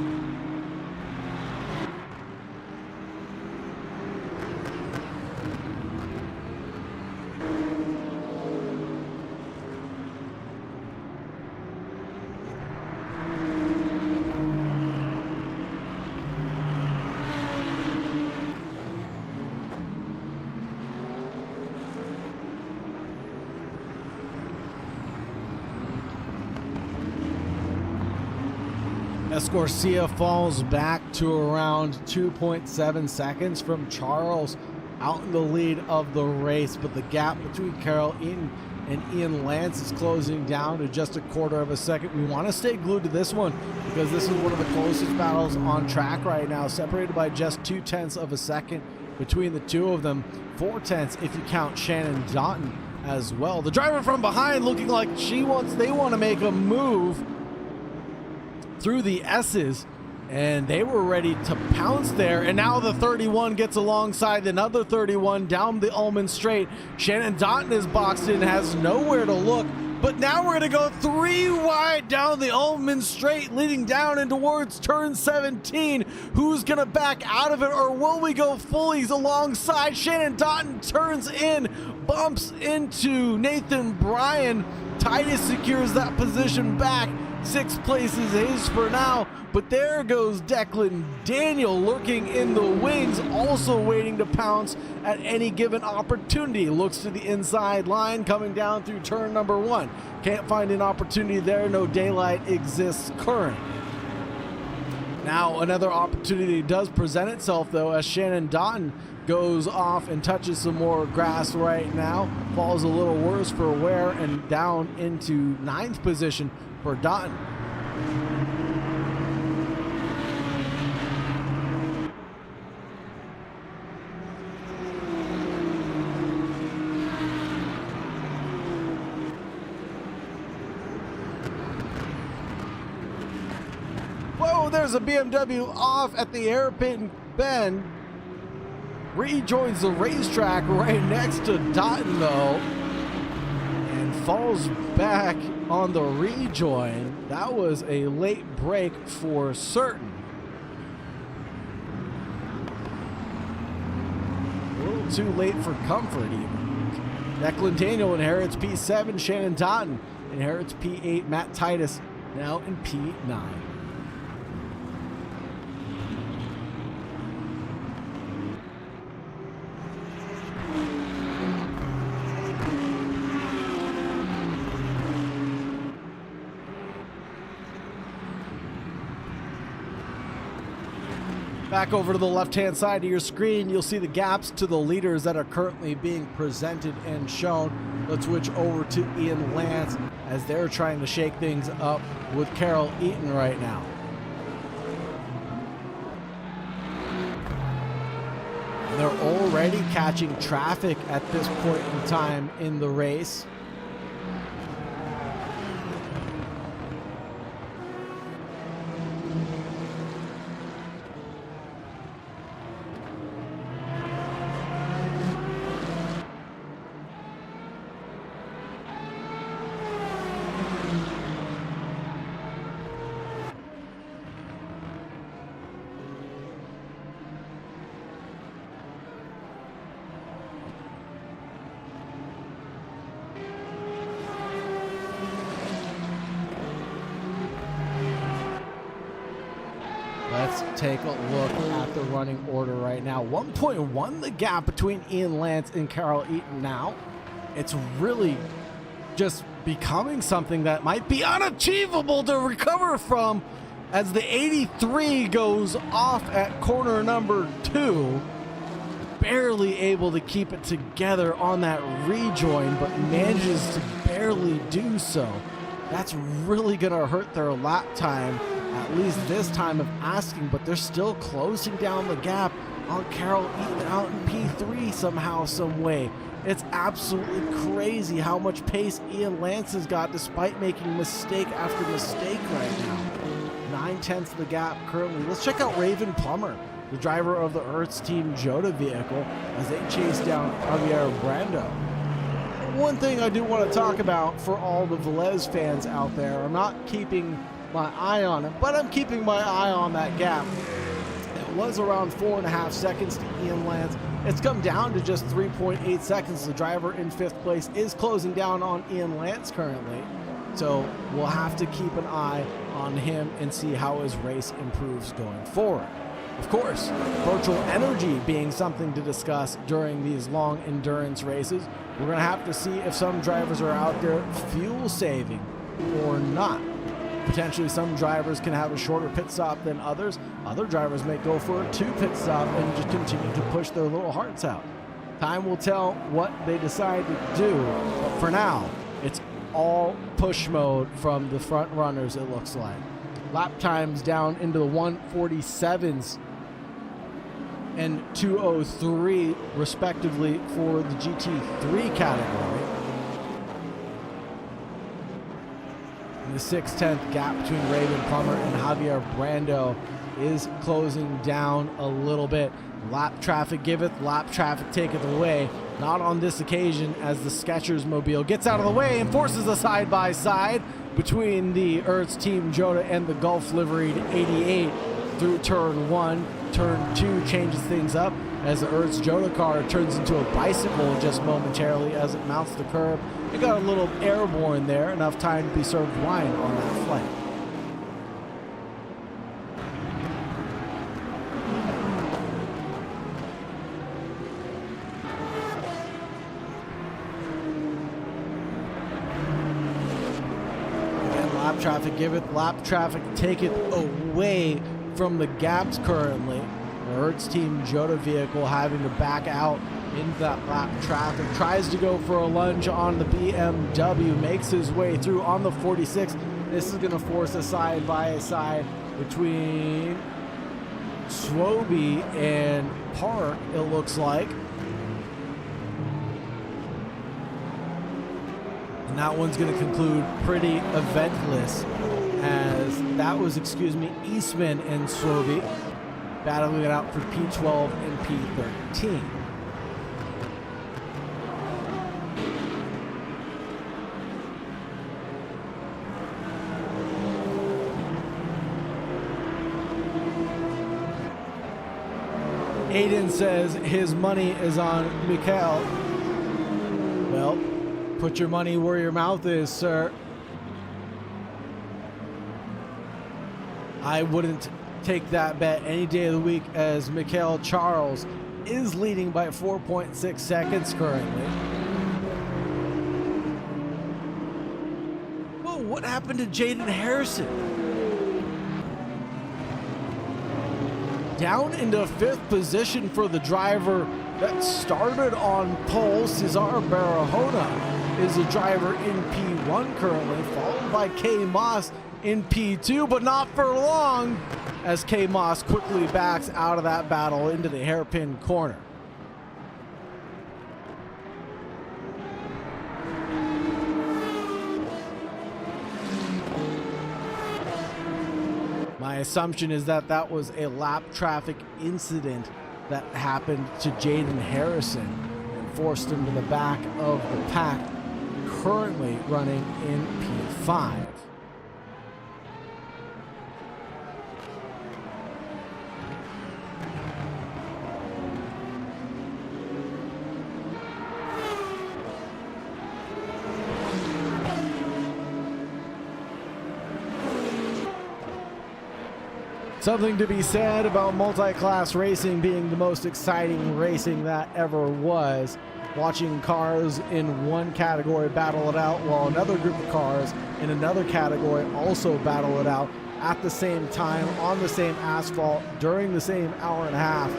Garcia falls back to around 2.7 seconds from Charles, out in the lead of the race, but the gap between Carol Eaton and Ian Lance is closing down to just a quarter of a second. We want to stay glued to this one because this is one of the closest battles on track right now, separated by just 0.2 of a second between the two of them. 0.4 if you count Shannon Doughton as well. The driver from behind looking like they want to make a move through the S's, and they were ready to pounce there, and now the 31 gets alongside another 31 down the Ullman Straight. Shannon Doughton is boxed in, has nowhere to look, But now we're gonna go 3 wide down the Ullman Straight, leading down and towards turn 17. Who's gonna back out of it, or will we go fullies alongside? Shannon Dotton turns in, bumps into Nathan Bryan. Titus secures that position back. 6th place is his for now, but there goes Declan Daniel lurking in the wings, also waiting to pounce at any given opportunity. Looks to the inside line, coming down through turn number 1. Can't find an opportunity there, no daylight exists current. Now another opportunity does present itself though, as Shannon Dotton goes off and touches some more grass right now. Falls a little worse for wear and down into 9th position for Dotton. Whoa, there's a BMW off at the hairpin bend. Rejoins the racetrack right next to Dotton though, and falls back on the rejoin. That was a late break for certain. A little too late for comfort even. Declan Daniel inherits P7, Shannon Dotton inherits P8, Matt Titus now in P9. Back over to the left-hand side of your screen, you'll see the gaps to the leaders that are currently being presented and shown. Let's switch over to Ian Lance as they're trying to shake things up with Carol Eaton right now. They're already catching traffic at this point in time in the race. Let's take a look at the running order right now. 1.1 the gap between Ian Lance and Carol Eaton now. It's really just becoming something that might be unachievable to recover from as the 83 goes off at corner number 2. Barely able to keep it together on that rejoin, but manages to barely do so. That's really going to hurt their lap time, at least this time of asking, but they're still closing down the gap on Carol Eaton out in P3 somehow, some way. It's absolutely crazy how much pace Ian Lance has got despite making mistake after mistake right now. 9/10 of the gap currently. Let's check out Raven Plummer, the driver of the Earth's Team Jota vehicle, as they chase down Javier Brando. One thing I do want to talk about for all the Velez fans out there, I'm not keeping my eye on it, but I'm keeping my eye on that gap. It was around 4.5 seconds to Ian Lance. It's come down to just 3.8 seconds. The driver in 5th place is closing down on Ian Lance currently. So we'll have to keep an eye on him and see how his race improves going forward. Of course, virtual energy being something to discuss during these long endurance races. We're going to have to see if some drivers are out there fuel saving or not. Potentially some drivers can have a shorter pit stop than others. Other drivers may go for a 2 pit stop and just continue to push their little hearts out. Time will tell what they decide to do, but for now, it's all push mode from the front runners, it looks like. Lap times down into the 147s and 203 respectively for the GT3 category. the 6/10 gap between Raven Plummer and Javier Brando is closing down a little bit. Lap traffic giveth, lap traffic taketh away. Not on this occasion, as the Skechers mobile gets out of the way and forces a side-by-side between the Ertz Team Joda and the Gulf liveried 88 through turn 1. Turn 2 changes things up as the Ertz Joda car turns into a bicycle just momentarily as it mounts the curb. It got a little airborne there, enough time to be served wine on that flight. Lap traffic giveth, lap traffic taketh away from the gaps currently. The Hertz Team Joda vehicle having to back out into that lap traffic. Tries to go for a lunge on the BMW, makes his way through on the 46. This is going to force a side-by-side between Swoby and Park, it looks like. And that one's going to conclude pretty eventless, as that was, Eastman and Swoby battling it out for P12 and P13. Aiden says his money is on Mikael. Well, put your money where your mouth is, sir. I wouldn't take that bet any day of the week, as Mikael Charles is leading by 4.6 seconds currently. Whoa, what happened to Jaden Harrison? Down into 5th position for the driver that started on pole. Cesar Barahona is a driver in P1 currently, followed by K. Moss in P2, but not for long, as K. Moss quickly backs out of that battle into the hairpin corner. My assumption is that that was a lap traffic incident that happened to Jaden Harrison and forced him to the back of the pack, currently running in P5. Something to be said about multi-class racing being the most exciting racing that ever was. Watching cars in one category battle it out while another group of cars in another category also battle it out at the same time on the same asphalt during the same hour and a half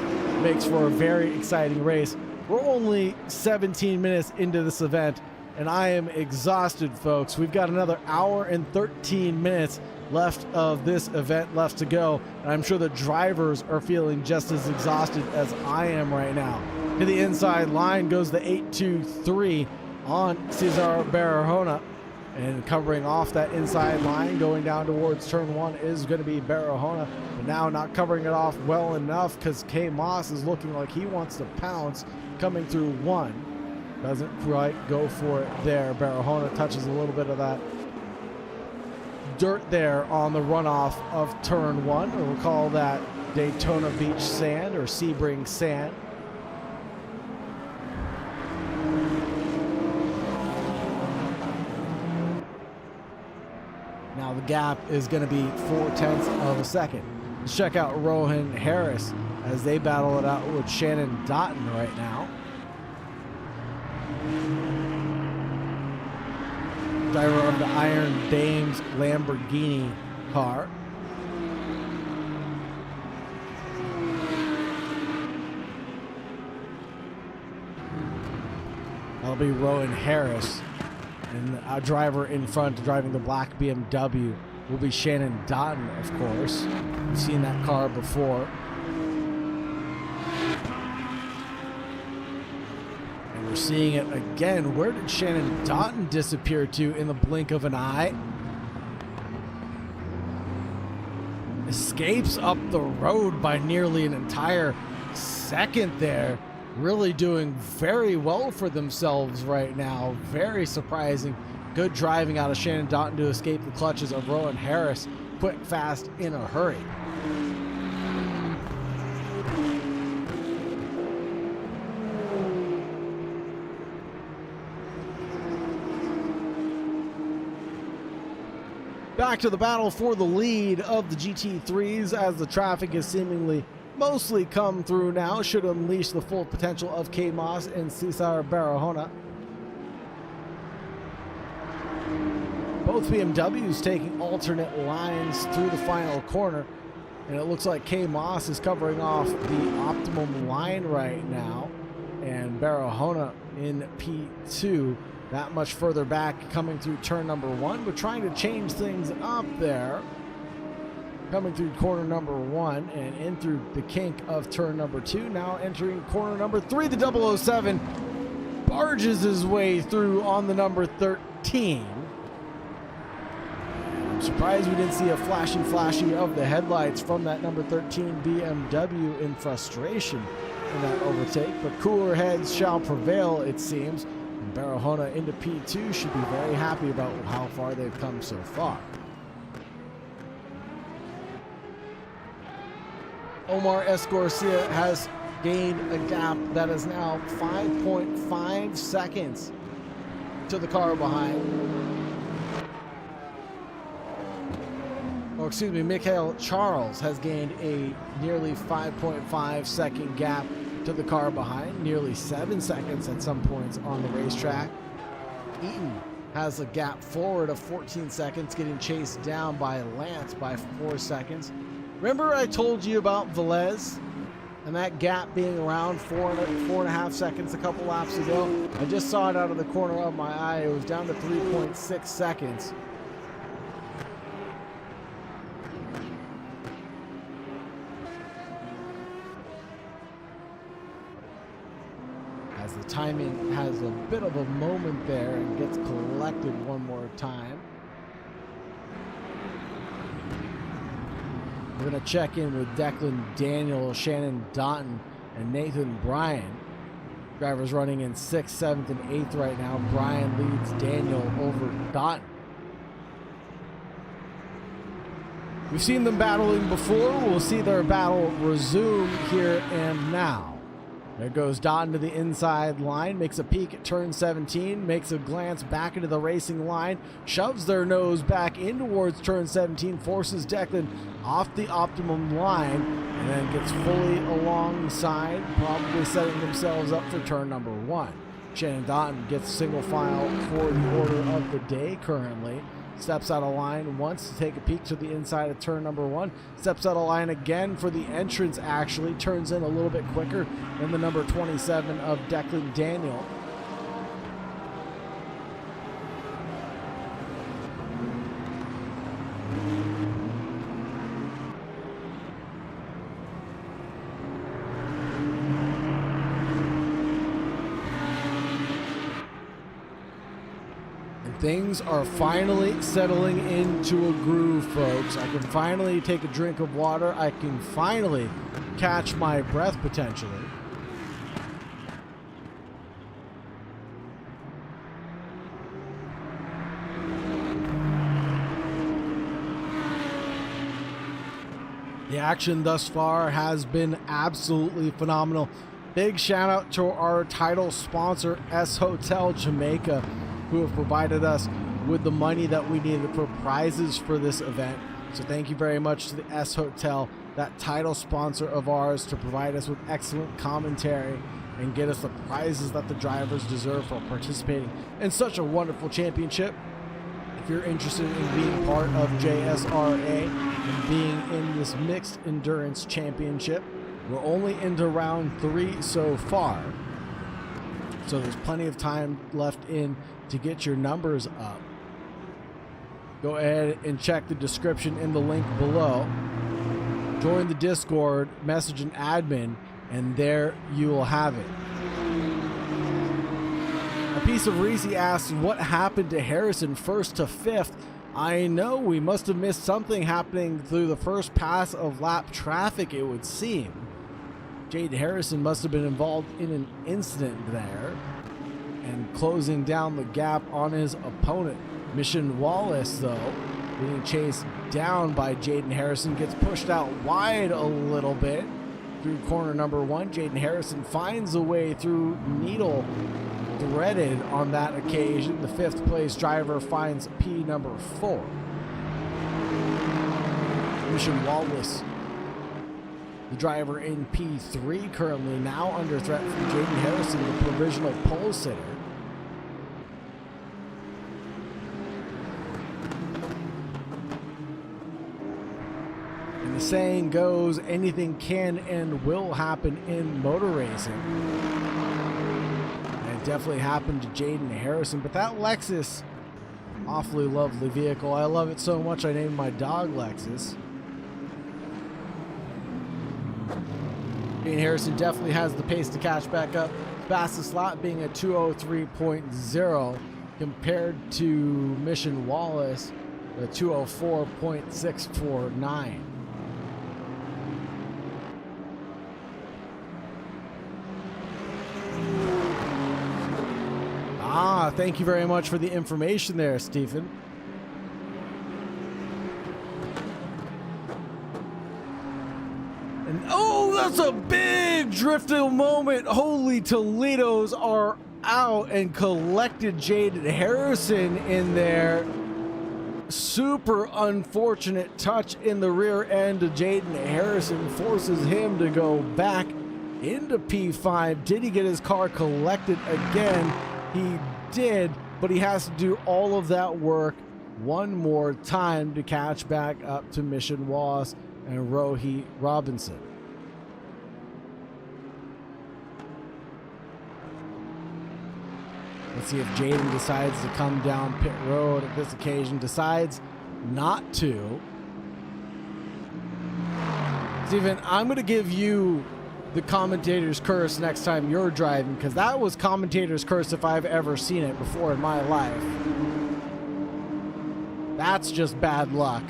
makes for a very exciting race. We're only 17 minutes into this event and I am exhausted, folks. We've got another hour and 13 minutes left of this event left to go, and I'm sure the drivers are feeling just as exhausted as I am right now. To the inside line goes the 823 on Cesar Barahona, and covering off that inside line going down towards turn 1 is going to be Barahona, but now not covering it off well enough because K. Moss is looking like he wants to pounce coming through 1. Doesn't quite go for it there. Barahona touches a little bit of that dirt there on the runoff of turn 1. We'll call that Daytona Beach sand or Sebring sand. Now the gap is going to be 0.4 of a second. Let's check out Rohan Harris as they battle it out with Shannon Dotton right now. Driver of the Iron Dames Lamborghini car. That'll be Rowan Harris. And a driver in front driving the black BMW will be Shannon Dotton, of course. We've seen that car before. We're seeing it again. Where did Shannon Dotton disappear to in the blink of an eye? escapes up the road by nearly an entire second there. Really doing very well for themselves right now. Very surprising. Good driving out of Shannon Daughton to escape the clutches of Rowan Harris. Quick, fast, in a hurry. Back to the battle for the lead of the GT3s as the traffic is seemingly mostly come through now. Should unleash the full potential of K Moss and Cesar Barahona. Both BMWs taking alternate lines through the final corner. And it looks like K Moss is covering off the optimum line right now. And Barahona in P2. That much further back coming through turn number 1, but trying to change things up there. Coming through corner number 1 and in through the kink of turn number 2. Now entering corner number 3. The 007 barges his way through on the number 13. I'm surprised we didn't see a flashy of the headlights from that number 13 BMW in frustration in that overtake, but cooler heads shall prevail, it seems. And Barahona into P2 should be very happy about how far they've come so far. Omar Escorcia has gained a gap that is now 5.5 seconds to the car behind. Or excuse me, Mikhail Charles has gained a nearly 5.5 second gap to the car behind, nearly 7 seconds at some points on the racetrack. Eaton has a gap forward of 14 seconds, getting chased down by Lance by 4 seconds. Remember I told you about Velez and that gap being around 4.5 seconds a couple laps ago? I just saw it out of the corner of my eye. It was down to 3.6 seconds. As the timing has a bit of a moment there and gets collected one more time. We're going to check in with Declan Daniel, Shannon Daughton, and Nathan Bryan. Drivers running in 6th, 7th, and 8th right now. Bryan leads Daniel over Daughton. We've seen them battling before. We'll see their battle resume here and now. There goes Daughton to the inside line, makes a peek at turn 17, makes a glance back into the racing line, shoves their nose back in towards turn 17, forces Declan off the optimum line, and then gets fully alongside, probably setting themselves up for turn number 1. Shannon Daughton gets single file for the order of the day currently. Steps out of line once to take a peek to the inside of turn number 1. Steps out of line again for the entrance, actually. Turns in a little bit quicker than the number 27 of Declan Daniel. Things are finally settling into a groove, folks. I can finally take a drink of water. I can finally catch my breath, potentially. The action thus far has been absolutely phenomenal. Big shout out to our title sponsor, S Hotel Jamaica, who have provided us with the money that we needed for prizes for this event. So thank you very much to the S Hotel, that title sponsor of ours, to provide us with excellent commentary and get us the prizes that the drivers deserve for participating in such a wonderful championship. If you're interested in being part of JSRA and being in this mixed endurance championship, we're only into round 3 so far. So there's plenty of time left in to get your numbers up. Go ahead and check the description in the link below. Join the Discord, message an admin, and there you will have it. A piece of Reese asks, what happened to Harrison 1st to 5th? I know, we must have missed something happening through the first pass of lap traffic, it would seem. Jaden Harrison must have been involved in an incident there and closing down the gap on his opponent. Mission Wallace, though, being chased down by Jaden Harrison, gets pushed out wide a little bit through corner number 1. Jaden Harrison finds a way through needle threaded on that occasion. The 5th place driver finds P number 4. Mission Wallace, the driver in P3, currently now under threat from Jaden Harrison, the provisional pole sitter. And the saying goes, anything can and will happen in motor racing. And it definitely happened to Jaden Harrison, but that Lexus, awfully lovely vehicle. I love it so much I named my dog Lexus. Jaden Harrison definitely has the pace to catch back up. Fastest lap being a 2:03.0 compared to Mission Wallace, a 2:04.649. Thank you very much for the information there, Stephen. And oh, that's a big drifting moment. Holy Toledos are out and collected Jaden Harrison in there. Super unfortunate touch in the rear end of Jaden Harrison, forces him to go back into P5. Did he get his car collected again? He did, but he has to do all of that work one more time to catch back up to Mission Wallace and Rohit Robinson. Let's see if Jaden decides to come down pit road at this occasion. Decides not to. Stephen, I'm going to give you the commentator's curse next time you're driving, because that was commentator's curse if I've ever seen it before in my life. That's just bad luck.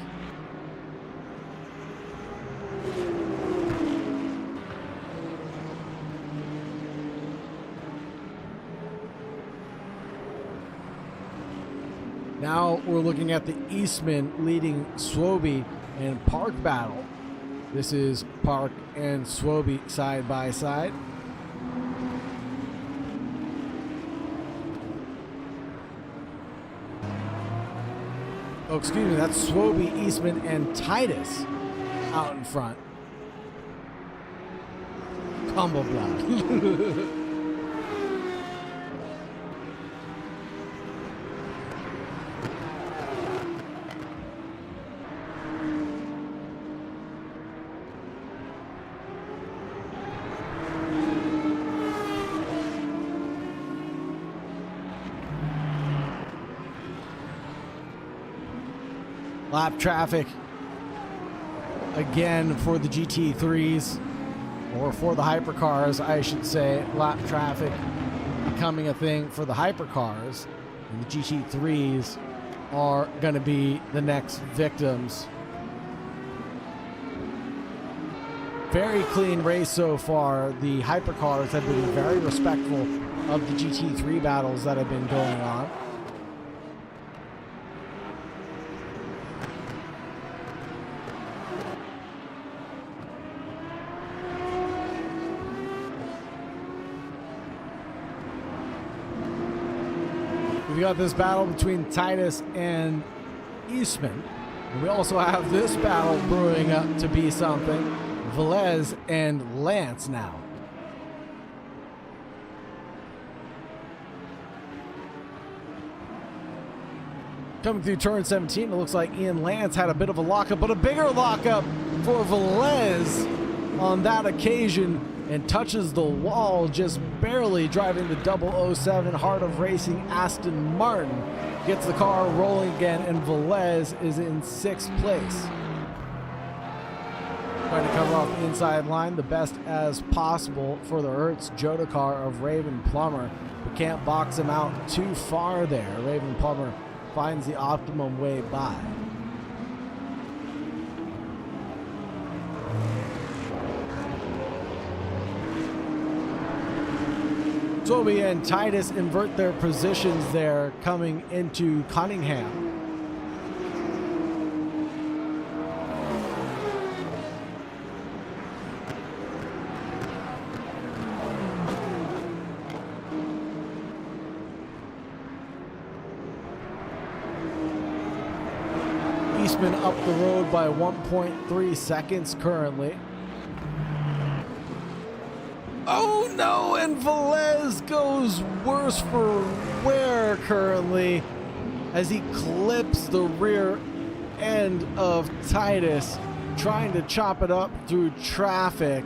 Now we're looking at the Eastman leading Swoby in Park battle. This is Park and Swoby side by side. Oh, excuse me, that's Swoby, Eastman, and Titus out in front. Combo block. Lap traffic again for the GT3s, or for the hypercars, I should say. Lap traffic becoming a thing for the hypercars, and the GT3s are going to be the next victims. Very clean race so far. The hypercars have been very respectful of the GT3 battles that have been going on. We got this battle between Titus and Eastman. And we also have this battle brewing up to be something. Velez and Lance now. Coming through turn 17, it looks like Ian Lance had a bit of a lockup, but a bigger lockup for Velez on that occasion, and touches the wall just barely, driving the 007 Heart of Racing Aston Martin. Gets the car rolling again, and Velez is in 6th place. Trying to cover off the inside line the best as possible for the Hertz Jota car of Raven Plummer, but can't box him out too far there. Raven Plummer finds the optimum way by. Toby and Titus invert their positions there coming into Cunningham. Eastman up the road by 1.3 seconds currently. Oh no, and Velez goes worse for wear currently as he clips the rear end of Titus, trying to chop it up through traffic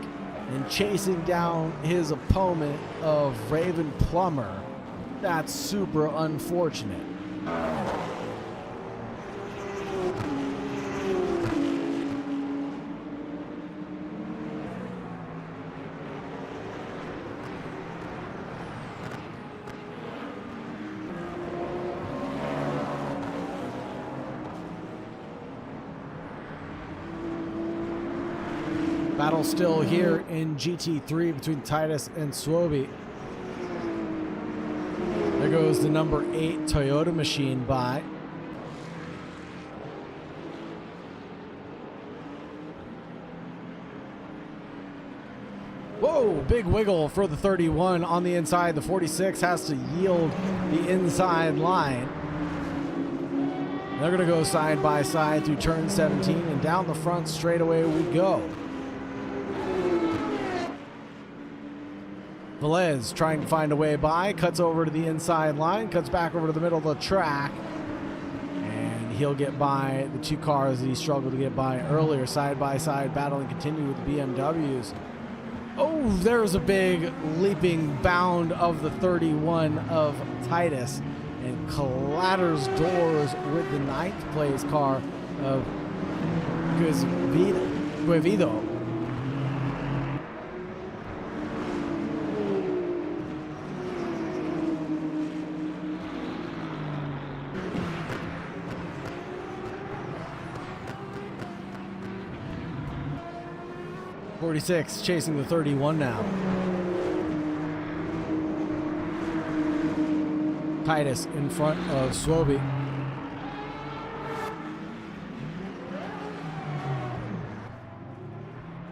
and chasing down his opponent of Raven Plummer. That's super unfortunate. Battle still here in GT3 between Titus and Swoby. There goes the number 8 Toyota machine by. Whoa, big wiggle for the 31 on the inside. The 46 has to yield the inside line. They're going to go side by side through turn 17 and down the front straightaway we go. Velez trying to find a way by, cuts over to the inside line, cuts back over to the middle of the track, and he'll get by the two cars that he struggled to get by earlier. Side by side battling continue with the BMWs. Oh, there's a big leaping bound of the 31 of Titus and clatters doors with the 9th place car of Guevido. .46 chasing the 31 now. Titus in front of Swoby.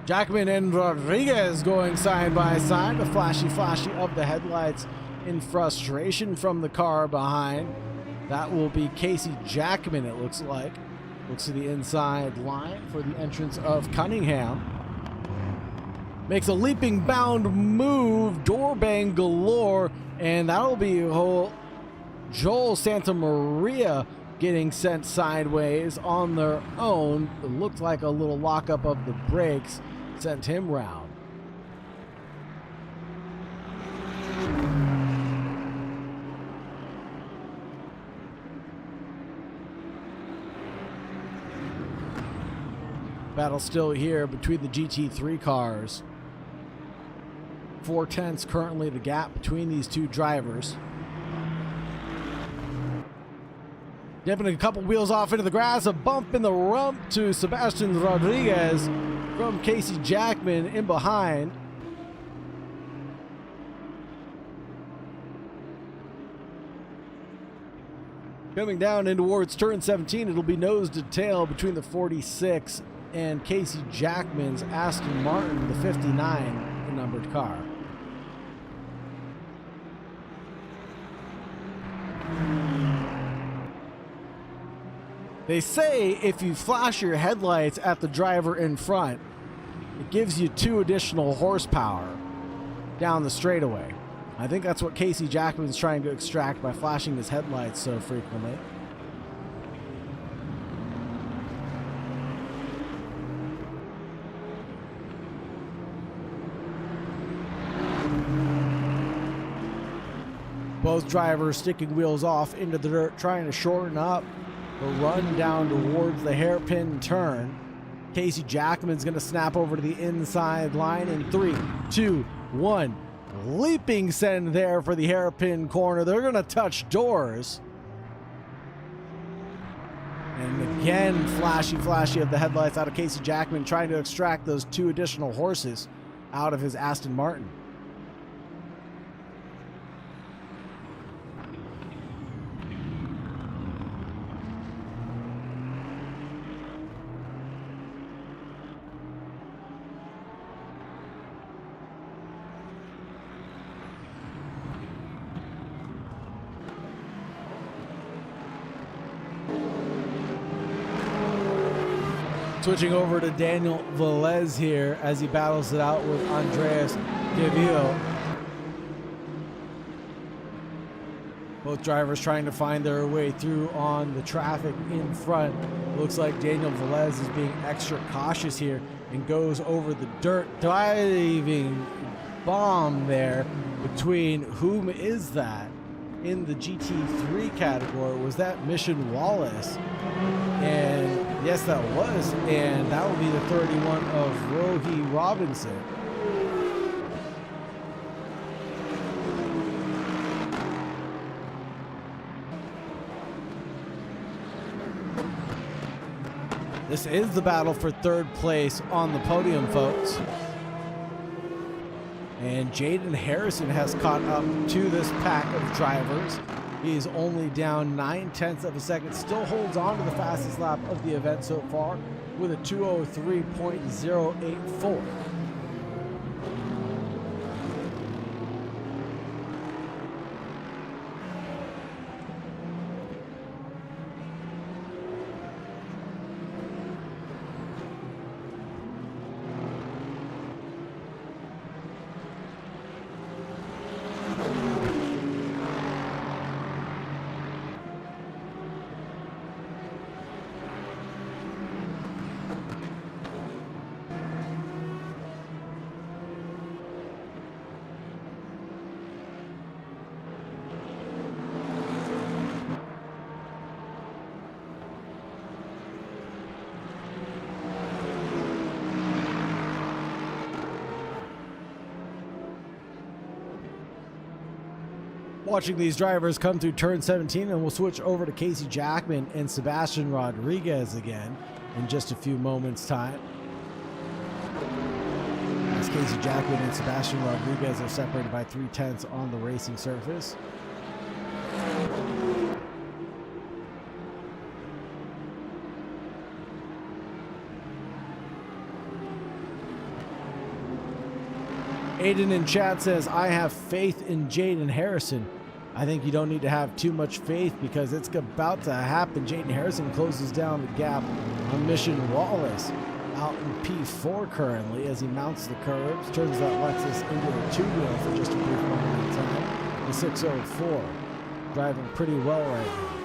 Jackman and Rodriguez going side by side. The flashy of the headlights in frustration from the car behind. That will be Casey Jackman, it looks like. Looks to the inside line for the entrance of Cunningham. Makes a leaping bound move, door bang galore, and that'll be Joel Santa Maria getting sent sideways on their own. It looked like a little lockup of the brakes sent him round. Battle still here between the GT3 cars. 4/10 currently the gap between these two drivers. Dipping a couple wheels off into the grass, a bump in the rump to Sebastian Rodriguez from Casey Jackman in behind. Coming down in towards turn 17, it'll be nose to tail between the 46 and Casey Jackman's Aston Martin, the 59 numbered car. They say if you flash your headlights at the driver in front, it gives you 2 additional horsepower down the straightaway. I think that's what Casey Jackman's trying to extract by flashing his headlights so frequently. Both drivers sticking wheels off into the dirt, trying to shorten up the run down towards the hairpin turn. Casey Jackman's going to snap over to the inside line in 3, 2, 1. Leaping send there for the hairpin corner. They're going to touch doors. Again, flashy of the headlights out of Casey Jackman, trying to extract those 2 additional horses out of his Aston Martin. Switching over to Daniel Velez here as he battles it out with Andreas Gavillo. Both drivers trying to find their way through on the traffic in front. Looks like Daniel Velez is being extra cautious here and goes over the dirt, diving bomb there between whom is that in the GT3 category? Was that Mission Wallace? And yes, that was, and that will be the 31 of Rohi Robinson. This is the battle for 3rd place on the podium, folks. And Jaden Harrison has caught up to this pack of drivers. He's only down 9/10 of a second, still holds on to the fastest lap of the event so far with a 2:03.084. Watching these drivers come through turn 17, and we'll switch over to Casey Jackman and Sebastian Rodriguez again in just a few moments' time. As Casey Jackman and Sebastian Rodriguez are separated by 3/10 on the racing surface. Aiden in chat says, I have faith in Jaden Harrison. I think you don't need to have too much faith because it's about to happen. Jaden Harrison closes down the gap on Mission Wallace out in P4 currently as he mounts the curves, turns that Lexus into a 2-wheel for just a brief moment in time. The 604 driving pretty well right now.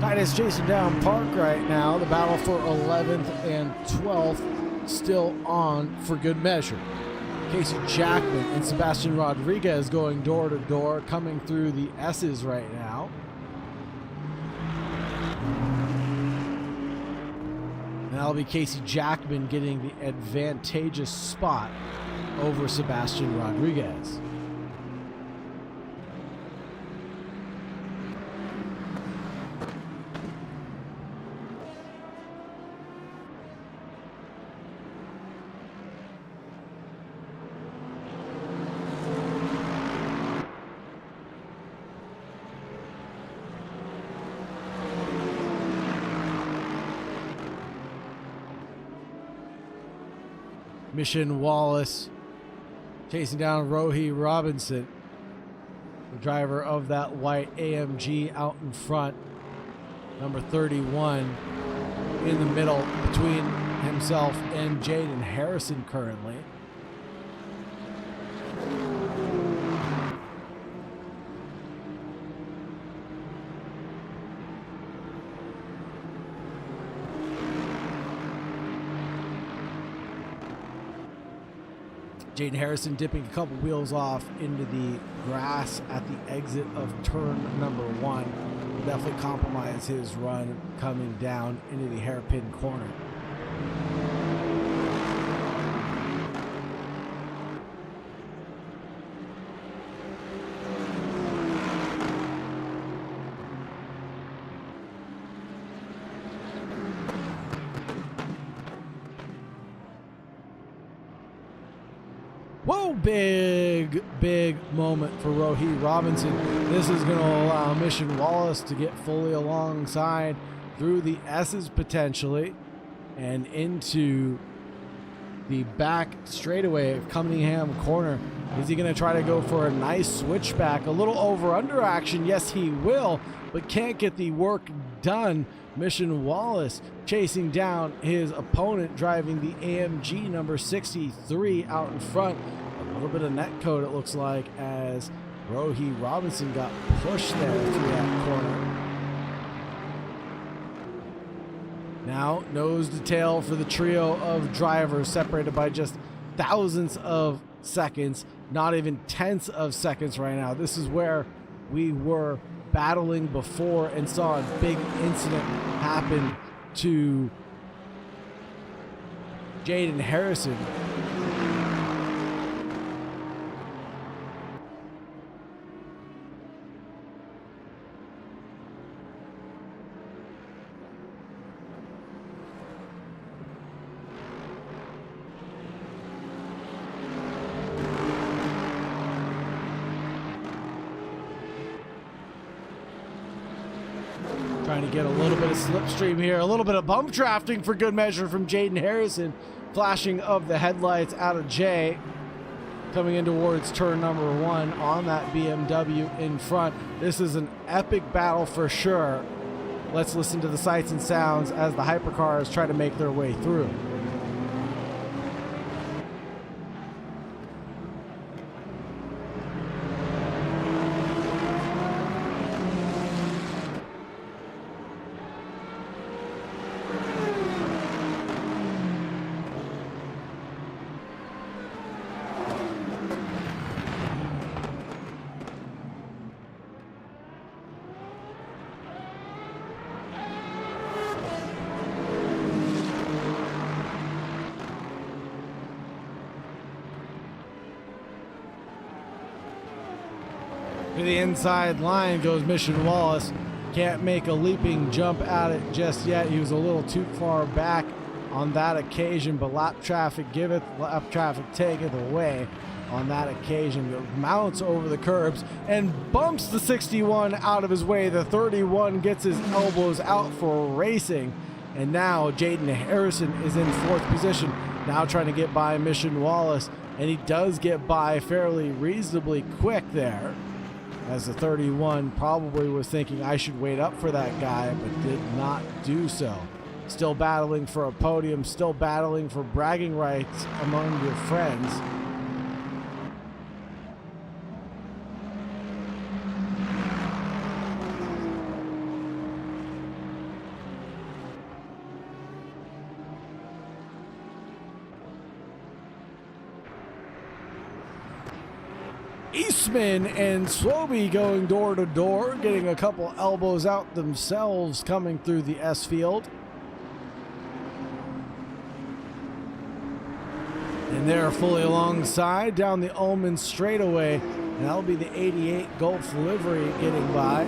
Titus chasing down Park right now. The battle for 11th and 12th still on for good measure. Casey Jackman and Sebastian Rodriguez going door to door, coming through the S's right now. And that'll be Casey Jackman getting the advantageous spot over Sebastian Rodriguez. Mission Wallace chasing down Rohi Robinson, the driver of that white AMG out in front. Number 31 in the middle between himself and Jaden Harrison currently. Jaden Harrison dipping a couple wheels off into the grass at the exit of turn number 1. Will definitely compromise his run coming down into the hairpin corner. Whoa, big moment for Rohit Robinson. This is going to allow Mission Wallace to get fully alongside through the S's potentially and into the back straightaway of Cunningham corner. Is he going to try to go for a nice switchback? A little over-under action. Yes, he will, but can't get the work done. Mission Wallace chasing down his opponent, driving the AMG number 63 out in front. A little bit of net code, it looks like, as Rohit Robinson got pushed there through that corner. Now, nose to tail for the trio of drivers, separated by just thousandths of seconds, not even tenths of seconds right now. This is where we were battling before and saw a big incident happen to Jaden Harrison. Trying to get a little bit of slipstream here, a little bit of bump drafting for good measure from Jaden Harrison. Flashing of the headlights out of Jay. Coming in towards turn number 1 on that BMW in front. This is an epic battle for sure. Let's listen to the sights and sounds as the hypercars try to make their way through. To the inside line goes Mission Wallace. Can't make a leaping jump at it just yet. He was a little too far back on that occasion, but lap traffic giveth, lap traffic taketh away on that occasion. Mounts over the curbs and bumps the 61 out of his way. The 31 gets his elbows out for racing. And now Jaden Harrison is in 4th position. Now trying to get by Mission Wallace. And he does get by fairly reasonably quick there, as the 31 probably was thinking, I should wait up for that guy, but did not do so. Still battling for a podium, still battling for bragging rights among your friends. Eastman and Swoby going door to door, getting a couple elbows out themselves coming through the S field. And they're fully alongside down the Ullman straightaway, and that'll be the 88 Gulf livery getting by.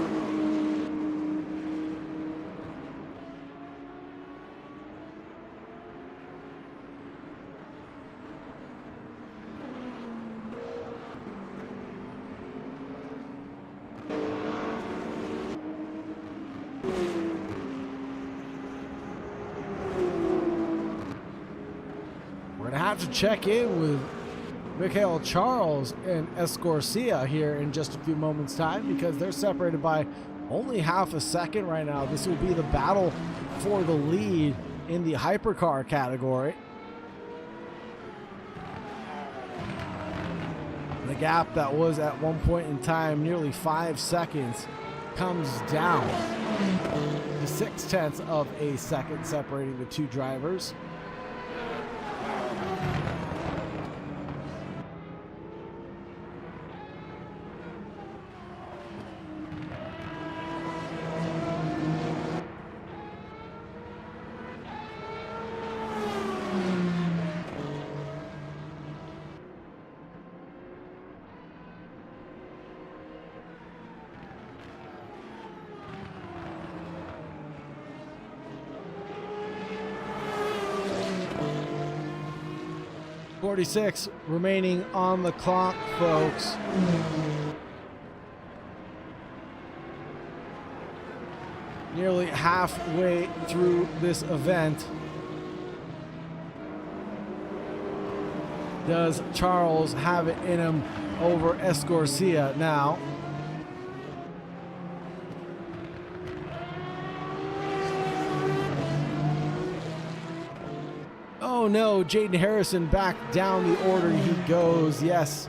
We're going to have to check in with Mikhail Charles and Escorcia here in just a few moments' time, because they're separated by only half a second right now. This will be the battle for the lead in the hypercar category. The gap that was at one point in time nearly 5 seconds comes down to 0.6 of a second separating the two drivers. 1:46 remaining on the clock, folks. Nearly halfway through this event. Does Charles have it in him over Garcia now? Oh no, Jaden Harrison back down the order he goes, yes.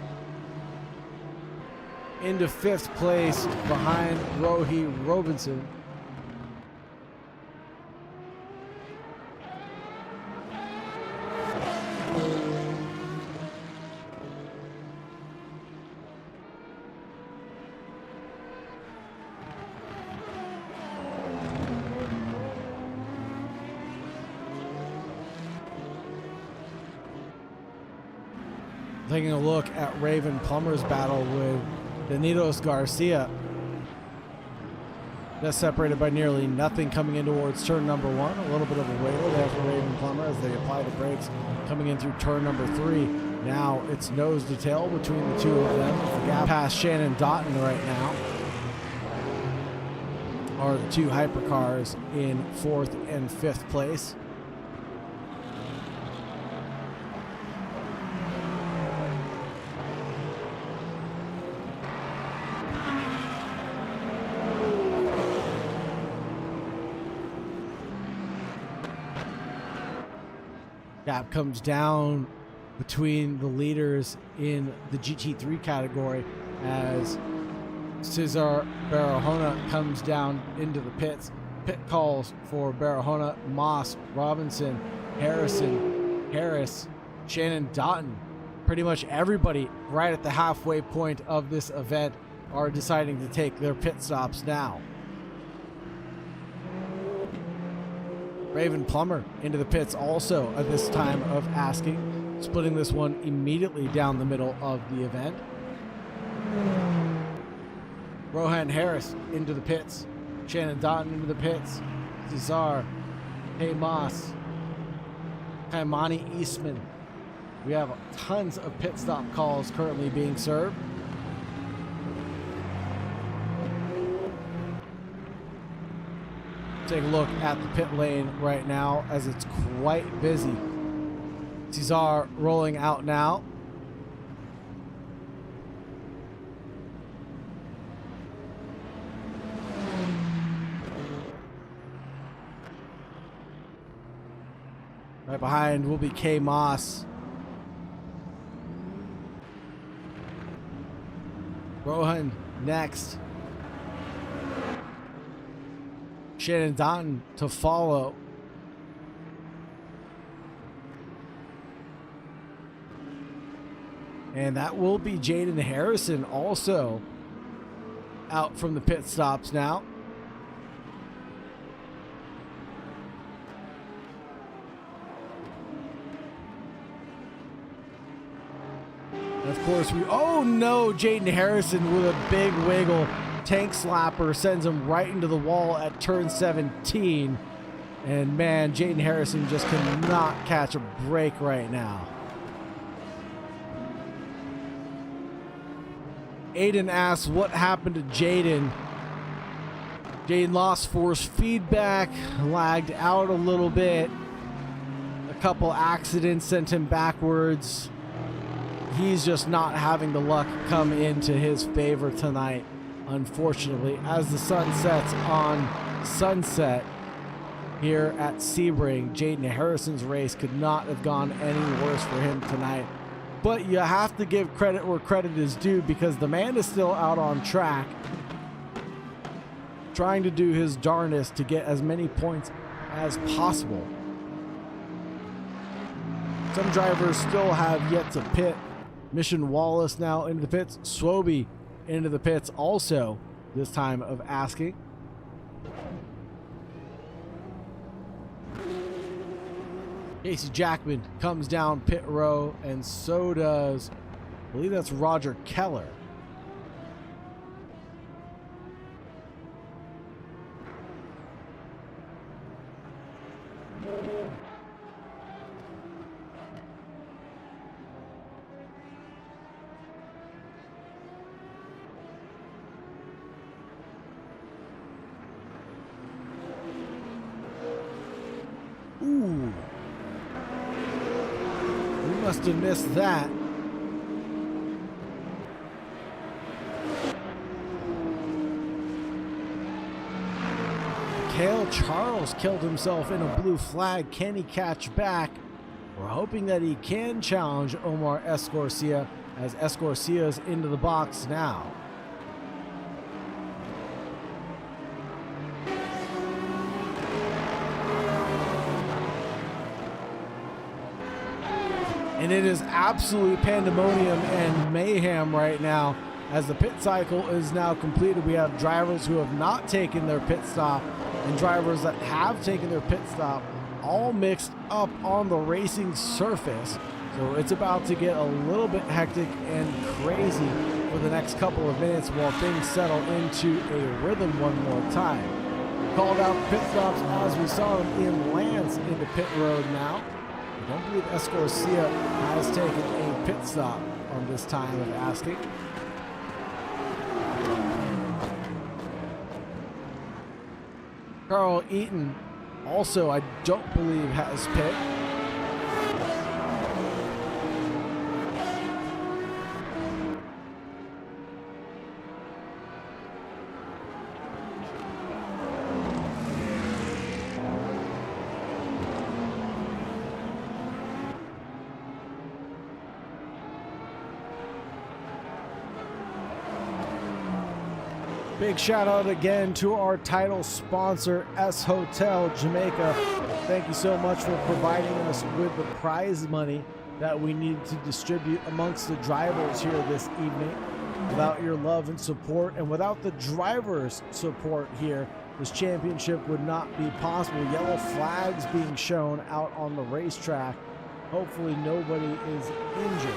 Into 5th place behind Rohi Robinson. Taking a look at Raven Plummer's battle with Benito's Garcia. That's separated by nearly nothing coming in towards turn number 1. A little bit of a wiggle there for Raven Plummer as they apply the brakes coming in through turn number 3. Now it's nose to tail between the two of them. The gap past Shannon Doughton right now are the two hypercars in 4th and 5th place. Gap comes down between the leaders in the GT3 category as Cesar Barahona comes down into the pits. Pit calls for Barahona, Moss, Robinson, Harrison, Harris, Shannon Doughton. Pretty much everybody right at the halfway point of this event are deciding to take their pit stops now. Raven Plummer into the pits also at this time of asking, splitting this one immediately down the middle of the event. Rohan Harris into the pits, Shannon Doughton into the pits, Cesar, Hey Moss, Kaimani Eastman. We have tons of pit stop calls currently being served. Take a look at the pit lane right now as it's quite busy. Cesar rolling out now. Right behind will be K Moss. Rohan next. Shannon Doughton to follow. And that will be Jaden Harrison also out from the pit stops now. And of course oh no, Jaden Harrison with a big wiggle. Tank slapper sends him right into the wall at turn 17. And man, Jaden Harrison just cannot catch a break right now. Aiden asks what happened to Jaden. Jaden lost force feedback, lagged out a little bit. A couple accidents sent him backwards. He's just not having the luck come into his favor tonight. Unfortunately, as the sun sets on Sunset here at Sebring, Jaden Harrison's race could not have gone any worse for him tonight. But you have to give credit where credit is due because the man is still out on track, trying to do his darndest to get as many points as possible. Some drivers still have yet to pit. Mission Wallace now into the pits. Swoby into the pits also this time of asking. Casey Jackman comes down pit row, and so does, I believe that's Roger Keller. Ooh. We must have missed that. Cale Charles killed himself in a blue flag. Can he catch back? We're hoping that he can challenge Omar Escorcia, as Escorcia's into the box now. And it is absolute pandemonium and mayhem right now as the pit cycle is now completed. We have drivers who have not taken their pit stop and drivers that have taken their pit stop all mixed up on the racing surface. So it's about to get a little bit hectic and crazy for the next couple of minutes while things settle into a rhythm one more time. Called out pit stops as we saw them in Lance into pit road now. I don't believe Escorcia has taken a pit stop on this time of asking. Carl Eaton also, I don't believe, has pit. Big shout out again to our title sponsor, S Hotel Jamaica. Thank you so much for providing us with the prize money that we need to distribute amongst the drivers here this evening. Without your love and support, and without the drivers' support here, this championship would not be possible. Yellow flags being shown out on the racetrack. Hopefully nobody is injured.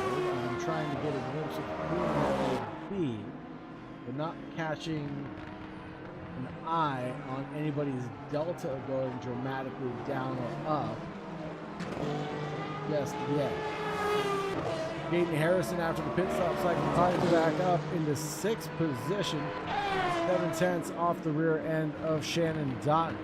I'm trying to get a glimpse of who that would be, but not catching an eye on anybody's delta going dramatically down or up just yet. Gaten Harrison, after the pit stop cycle, climbs back up into 6th position, 7/10 off the rear end of Shannon Dotton.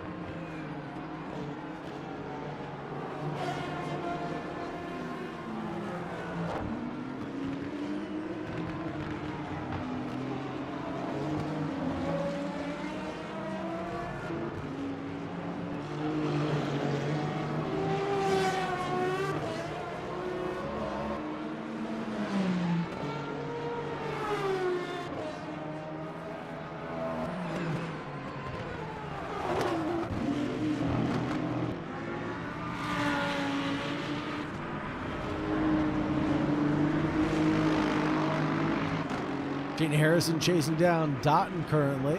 Gaten Harrison chasing down Dotton currently.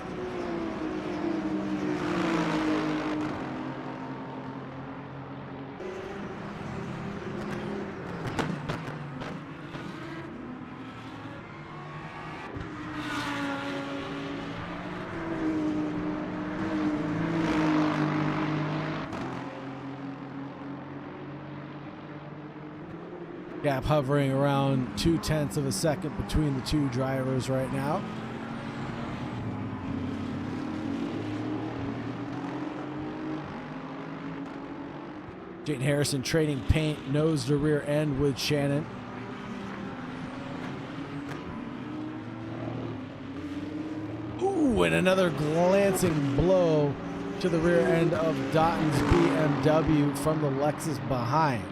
Gap hovering around 0.2 of a second between the two drivers right now. Gaten Harrison trading paint nose to rear end with Shannon. Ooh, and another glancing blow to the rear end of Dotton's BMW from the Lexus behind.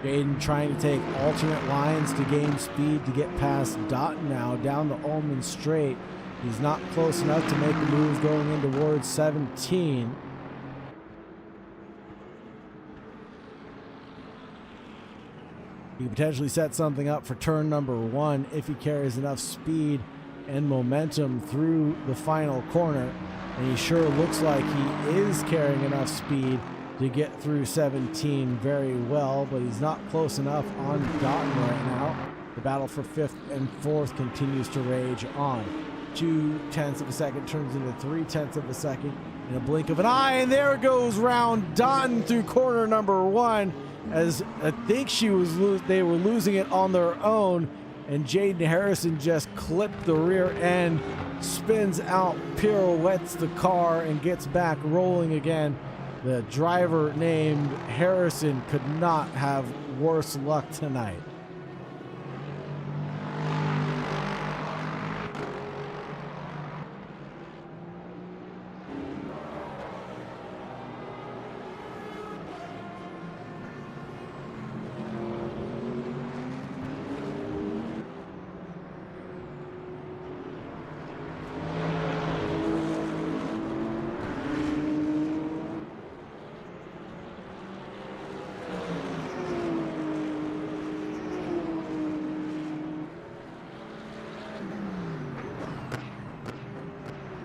Gaten trying to take alternate lines to gain speed to get past Dotton now down the Ullman Straight. He's not close enough to make a move going in towards 17. He can potentially set something up for turn number 1 if he carries enough speed and momentum through the final corner. And he sure looks like he is carrying enough speed to get through 17 very well, but he's not close enough on Dotton right now. The battle for 5th and 4th continues to rage on. 0.2 of a second turns into 0.3 of a second in a blink of an eye, and there goes round Dotton through corner number 1. as I think they were losing it on their own, and Jaden Harrison just clipped the rear end, spins out, pirouettes the car, and gets back rolling again. The driver named Harrison could not have worse luck tonight.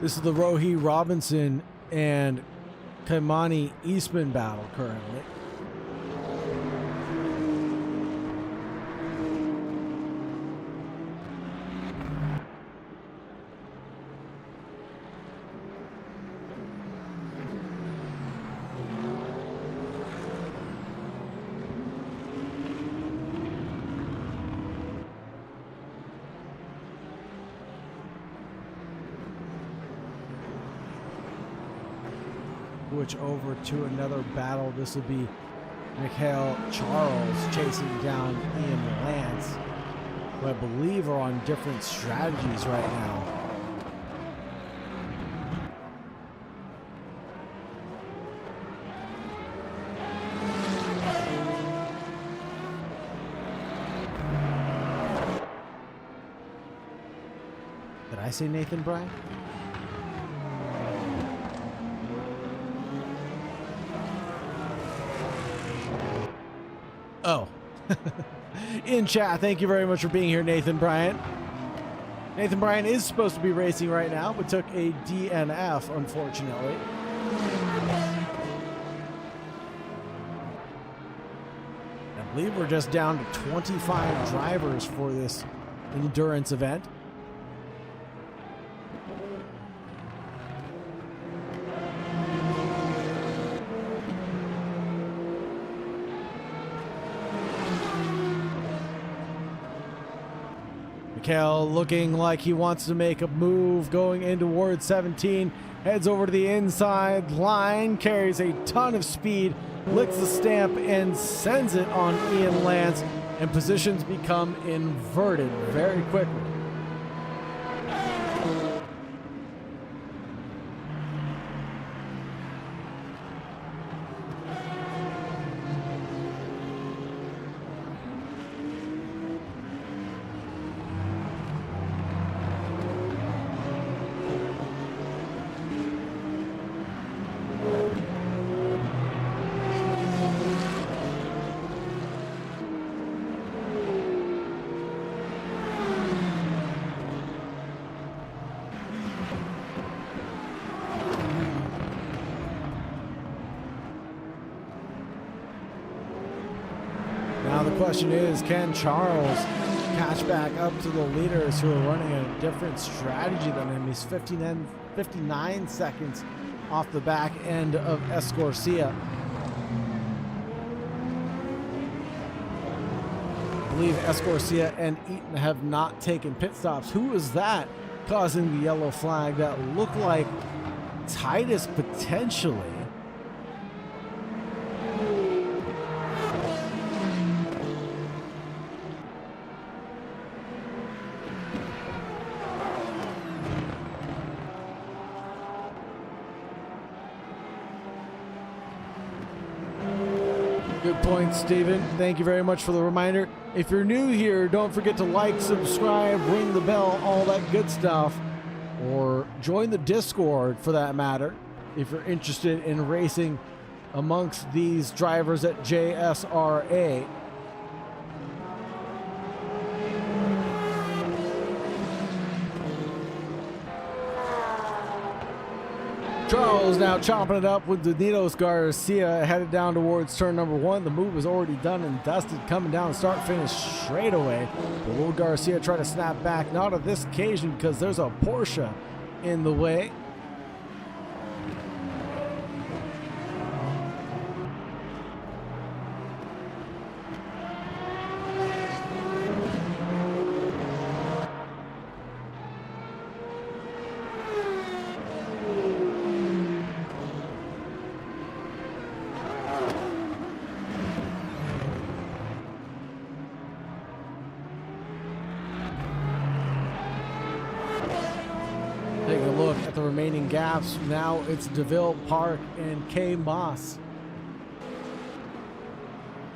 This is the Rohi Robinson and Kaimani Eastman battle currently. Switch over to another battle. This will be Mikhail Charles chasing down Ian Lance, who I believe are on different strategies right now. Did I say Nathan Bryan? Oh, in chat, thank you very much for being here, Nathan Bryant. Nathan Bryant is supposed to be racing right now, but took a DNF, unfortunately. I believe we're just down to 25 drivers for this endurance event. Mikhail looking like he wants to make a move going in towards 17, heads over to the inside line, carries a ton of speed, licks the stamp and sends it on Ian Lance, and positions become inverted very quickly. Now the question is, can Charles catch back up to the leaders who are running a different strategy than him? He's 59 seconds off the back end of Escorcia. I believe Escorcia and Eaton have not taken pit stops. Who is that causing the yellow flag? That looked like Titus potentially. Good point, Steven. Thank you very much for the reminder. If you're new here, don't forget to like, subscribe, ring the bell, all that good stuff. Or join the Discord for that matter, if you're interested in racing amongst these drivers at JSRA. Charles now chopping it up with Danitos Garcia headed down towards turn number 1. The move is already done and dusted, coming down start finish straight away. But will Garcia try to snap back? Not on this occasion because there's a Porsche in the way. the remaining gaps. Now it's DeVille Park and K. Moss.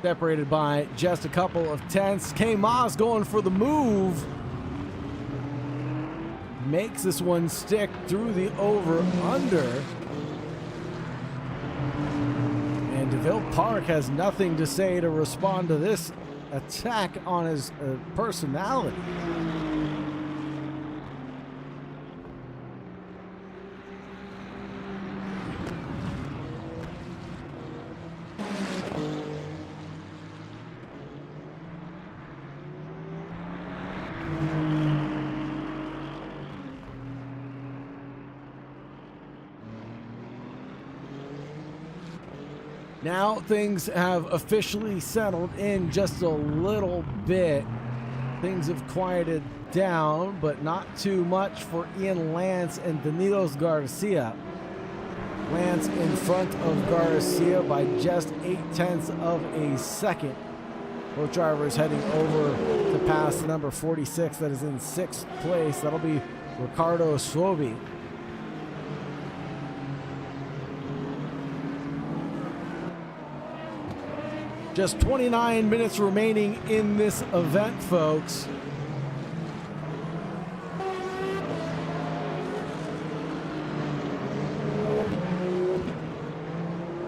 Separated by just a couple of tenths. K. Moss going for the move. Makes this one stick through the over-under. And DeVille Park has nothing to say to respond to this attack on his personality. Now things have officially settled in just a little bit. Things have quieted down, but not too much for Ian Lance and Danilos Garcia. Lance in front of Garcia by just 0.8 of a second. Both drivers heading over to pass the number 46 that is in 6th place. That'll be Ricardo Swoby. Just 29 minutes remaining in this event, folks.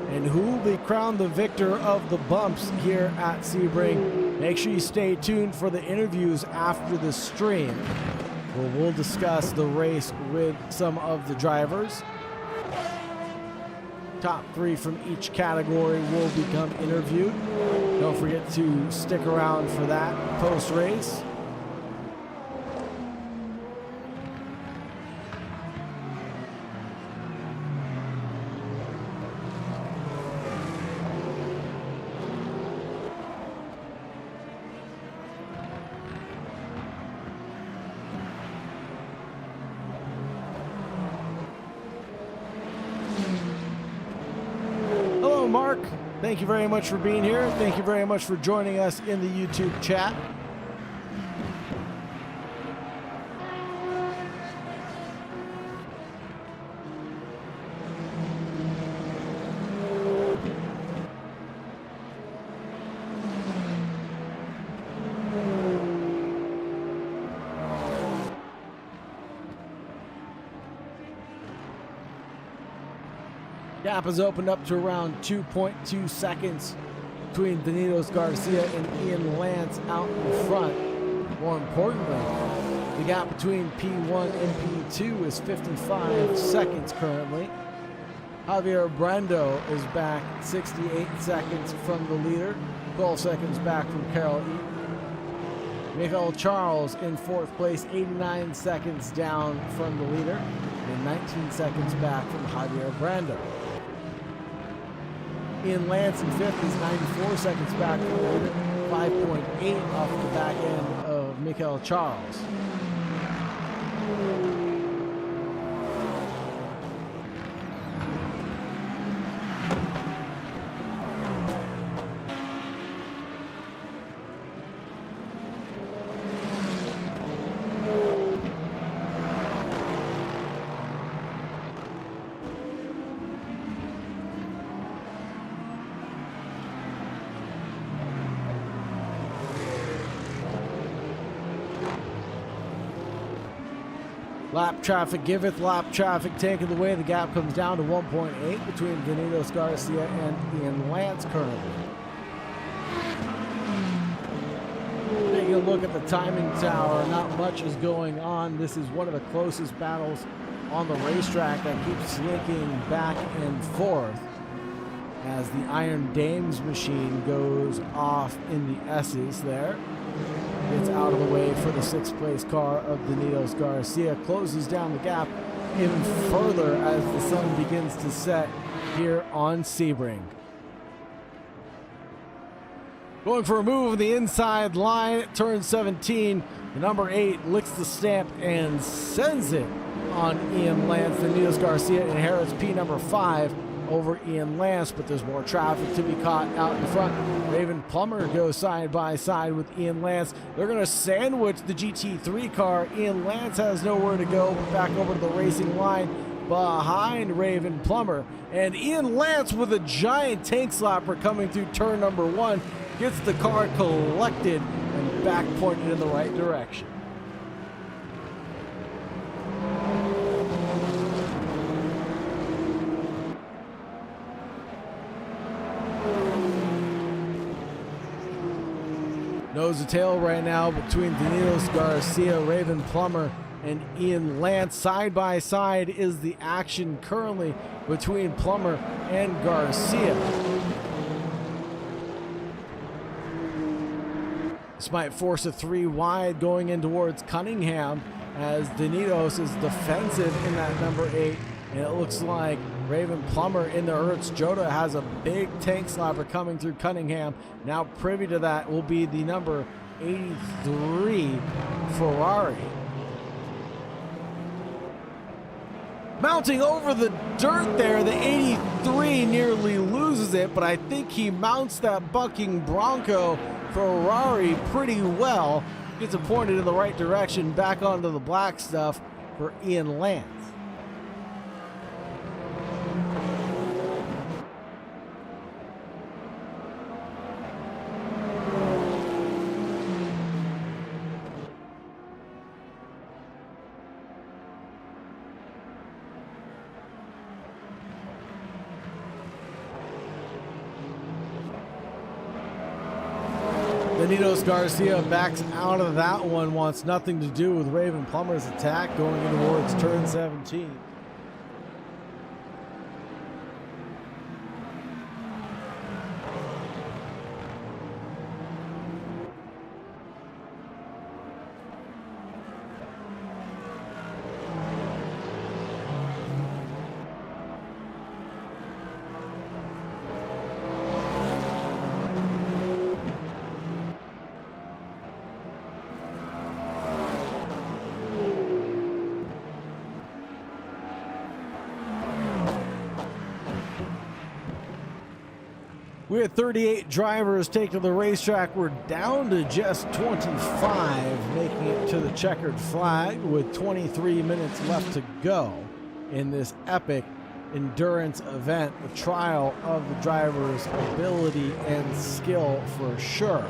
And who will be crowned the victor of the bumps here at Sebring? Make sure you stay tuned for the interviews after the stream, where we'll discuss the race with some of the drivers. Top 3 from each category will become interviewed. Don't forget to stick around for that post-race. Mark, thank you very much for being here. Thank you very much for joining us in the YouTube chat. Gap has opened up to around 2.2 seconds between Danilos Garcia and Ian Lance out in front. More importantly, the gap between P1 and P2 is 55 seconds currently. Javier Brando is back 68 seconds from the leader, 12 seconds back from Carol Eaton. Michael Charles in 4th place, 89 seconds down from the leader, and 19 seconds back from Javier Brando. Ian Lance in 5th is 94 seconds back from the leader, 5.8 off the back end of Michael Charles. Lap traffic giveth, lap traffic taketh away. The gap comes down to 1.8 between Danilos Garcia and Ian Lance currently. Taking a look at the timing tower, not much is going on. This is one of the closest battles on the racetrack that keeps slinking back and forth as the Iron Dames machine goes off in the S's there. Gets out of the way for the 6th place car of Danilos Garcia. Closes down the gap even further as the sun begins to set here on Sebring. Going for a move on the inside line at turn 17. The number 8 licks the stamp and sends it on Ian Lance. Danilos Garcia inherits P number 5 over Ian Lance, but there's more traffic to be caught out in front. Raven Plummer goes side by side with Ian Lance. They're going to sandwich the GT3 car. Ian Lance has nowhere to go, back over to the racing line. behind Raven Plummer. And Ian Lance with a giant tank slapper coming through turn number 1 gets the car collected and back pointed in the right direction. Nose to tail right now between Danilos Garcia, Raven Plummer, and Ian Lance. Side by side is the action currently between Plummer and Garcia. This might force a 3 wide going in towards Cunningham as Danilos is defensive in that number 8. And it looks like Raven Plummer in the Hertz Jota has a big tank slapper coming through Cunningham. Now privy to that will be the number 83 Ferrari. Mounting over the dirt there, the 83 nearly loses it, but I think he mounts that bucking Bronco Ferrari pretty well. Gets it pointed in the right direction, back onto the black stuff for Ian Lance. Danilos Garcia backs out of that one, wants nothing to do with Raven Plummer's attack going in towards turn 17. We had 38 drivers take to the racetrack. We're down to just 25, making it to the checkered flag with 23 minutes left to go in this epic endurance event, the trial of the driver's ability and skill for sure.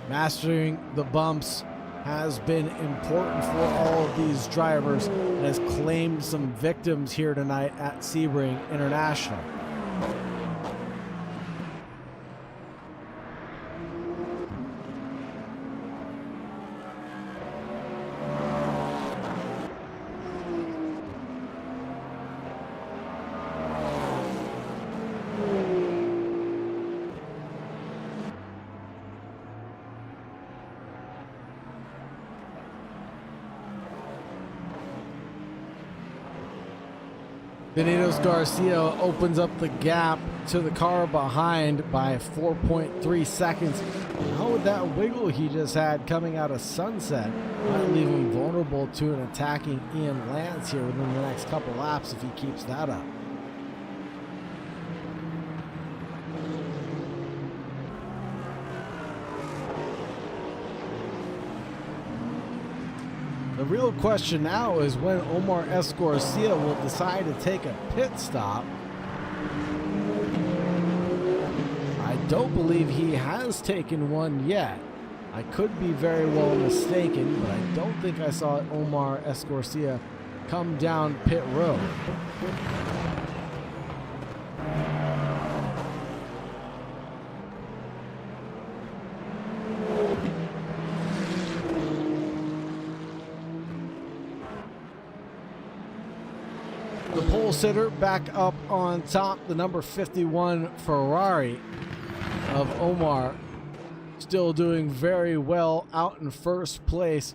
Mastering the bumps has been important for all of these drivers and has claimed some victims here tonight at Sebring International. Danilos Garcia opens up the gap to the car behind by 4.3 seconds. How would that wiggle he just had coming out of Sunset might leave him vulnerable to an attacking Ian Lance here within the next couple laps if he keeps that up. The real question now is when Omar Garcia will decide to take a pit stop. I don't believe he has taken one yet. I could be very well mistaken, but I don't think I saw Omar Garcia come down pit road. The pole sitter back up on top, the number 51 Ferrari of Omar, still doing very well out in first place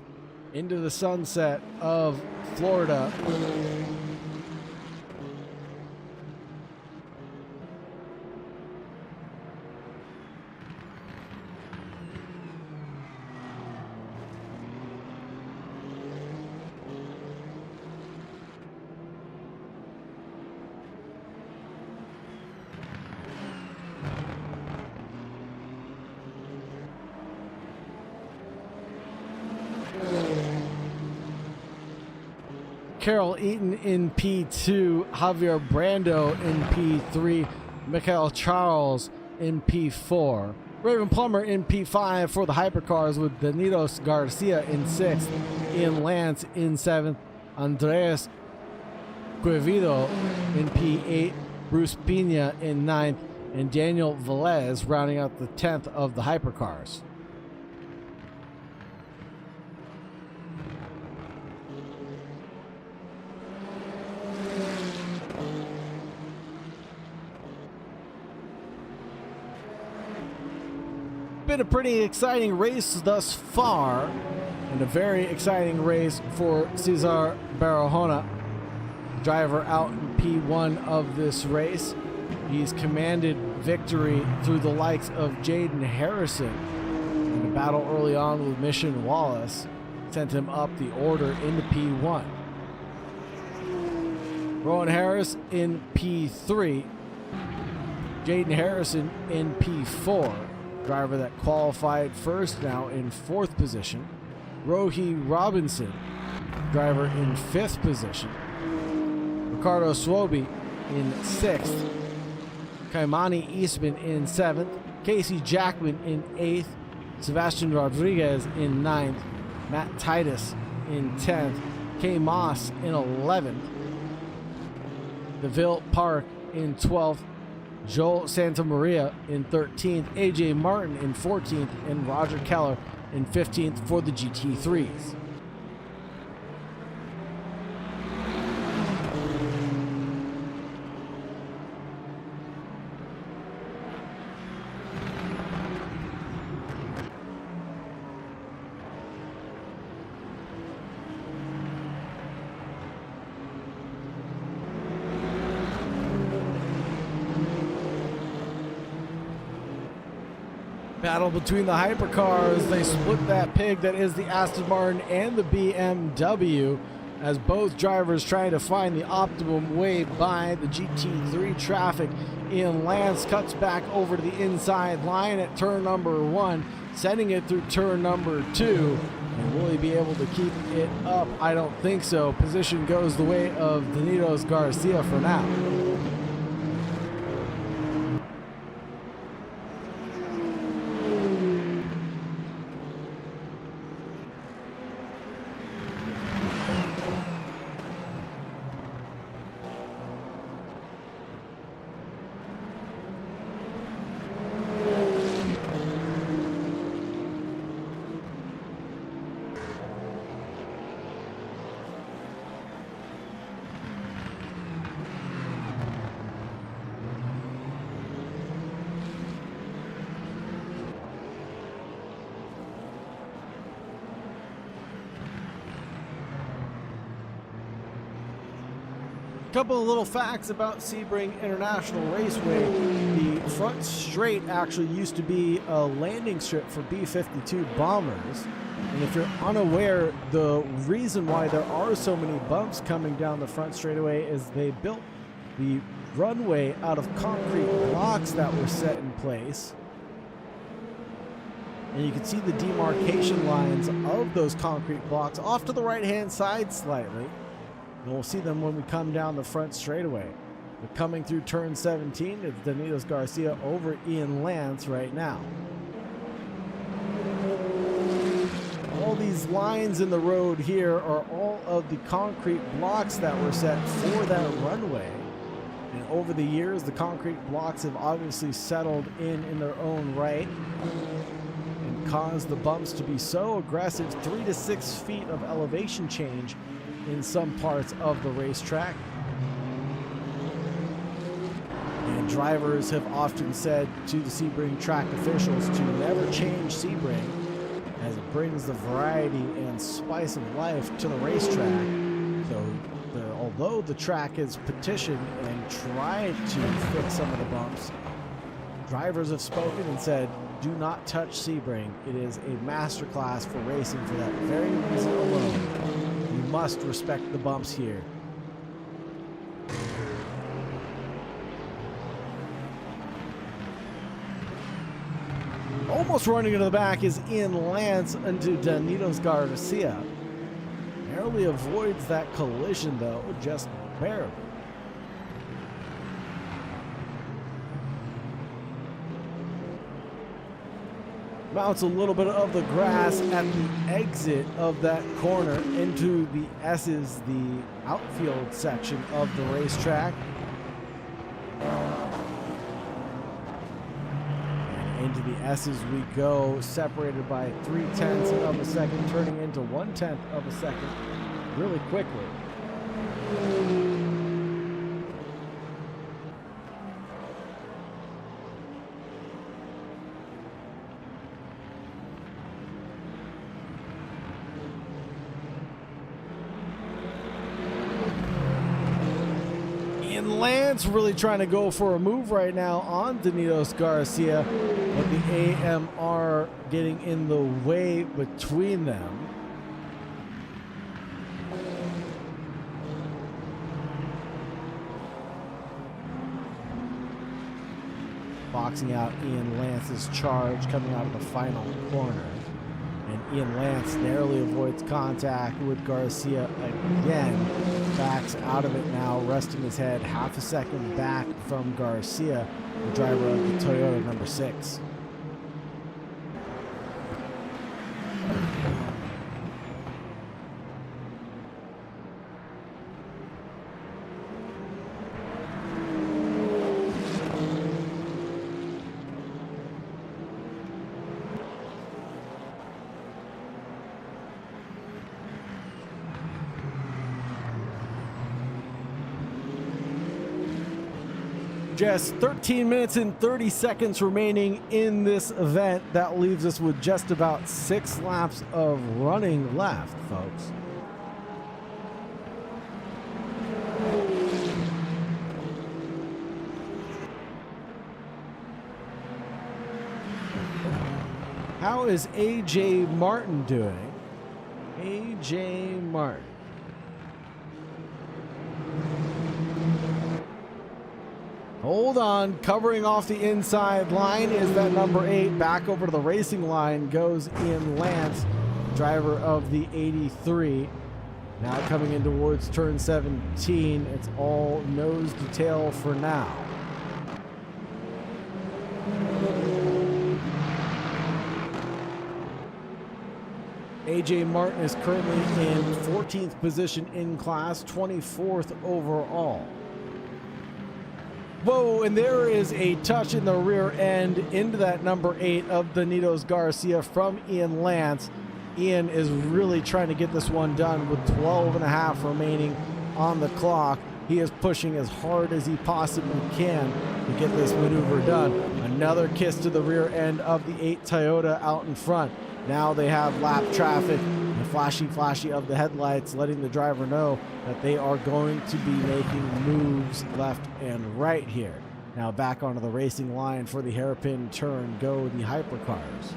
into the sunset of Florida. Carol Eaton in P2, Javier Brando in P3, Michael Charles in P4, Raven Plummer in P5 for the hypercars with Danilos Garcia in 6th, Ian Lance in 7th, Andres Quevedo in P8, Bruce Pina in 9th, and Daniel Velez rounding out the 10th of the hypercars. Been a pretty exciting race thus far, and a very exciting race for Cesar Barahona, driver out in P1 of this race. He's commanded victory through the likes of Jaden Harrison, and a battle early on with Mission Wallace sent him up the order into P1. Rowan Harris in P3, Jaden Harrison in P4, driver that qualified first now in 4th position. Rohi Robinson, driver in 5th position. Ricardo Swoby in 6th. Kaimani Eastman in 7th. Casey Jackman in 8th. Sebastian Rodriguez in 9th. Matt Titus in 10th. Kay Moss in 11th. DeVille Park in 12th. Joel Santamaria in 13th, AJ Martin in 14th, and Roger Keller in 15th for the GT3s. Battle between the hypercars. They split that pig that is the Aston Martin and the BMW, as both drivers trying to find the optimum way by the GT3 traffic. Ian Lance cuts back over to the inside line at turn number 1, sending it through turn number 2. And will he be able to keep it up? I don't think so. Position goes the way of Danilos Garcia for now. Couple of little facts about Sebring International Raceway. The front straight actually used to be a landing strip for B-52 bombers. And if you're unaware, the reason why there are so many bumps coming down the front straightaway is they built the runway out of concrete blocks that were set in place. And you can see the demarcation lines of those concrete blocks off to the right-hand side slightly. And we'll see them when we come down the front straightaway. But coming through turn 17, it's Danilos Garcia over Ian Lance right now. All these lines in the road here are all of the concrete blocks that were set for that runway. And over the years, the concrete blocks have obviously settled in their own right and caused the bumps to be so aggressive. 3 to 6 feet of elevation change in some parts of the racetrack. And drivers have often said to the Sebring track officials to never change Sebring, as it brings the variety and spice of life to the racetrack. So although the track has petitioned and tried to fix some of the bumps, drivers have spoken and said, do not touch Sebring. It is a masterclass for racing for that very reason alone. You must respect the bumps here. Almost running into the back is Ian Lance into Danilos Garcia. Narrowly avoids that collision though, just barely. Mounts a little bit of the grass at the exit of that corner into the S's, the outfield section of the racetrack. And into the S's we go, separated by 0.3 of a second, turning into 0.1 of a second really quickly. Lance really trying to go for a move right now on Danitos Garcia, but the AMR getting in the way between them. Boxing out Ian Lance's charge coming out of the final corner. And Ian Lance narrowly avoids contact with Garcia again. Backs out of it now, resting his head half a second back from Garcia, the driver of the Toyota number 6. Just 13 minutes and 30 seconds remaining in this event. That leaves us with just about 6 laps of running left, folks. How is AJ Martin doing? AJ Martin. Hold on, covering off the inside line is that number 8. Back over to the racing line goes Ian Lance, driver of the 83. Now coming in towards turn 17. It's all nose to tail for now. AJ Martin is currently in 14th position in class, 24th overall. Whoa, and there is a touch in the rear end into that number 8 of Danitos Garcia from Ian Lance. Ian is really trying to get this one done with 12.5 remaining on the clock. He is pushing as hard as he possibly can to get this maneuver done. Another kiss to the rear end of the 8 Toyota out in front. Now they have lap traffic, the flashy of the headlights, letting the driver know that they are going to be making moves left and right here. Now back onto the racing line for the hairpin turn go the hypercars.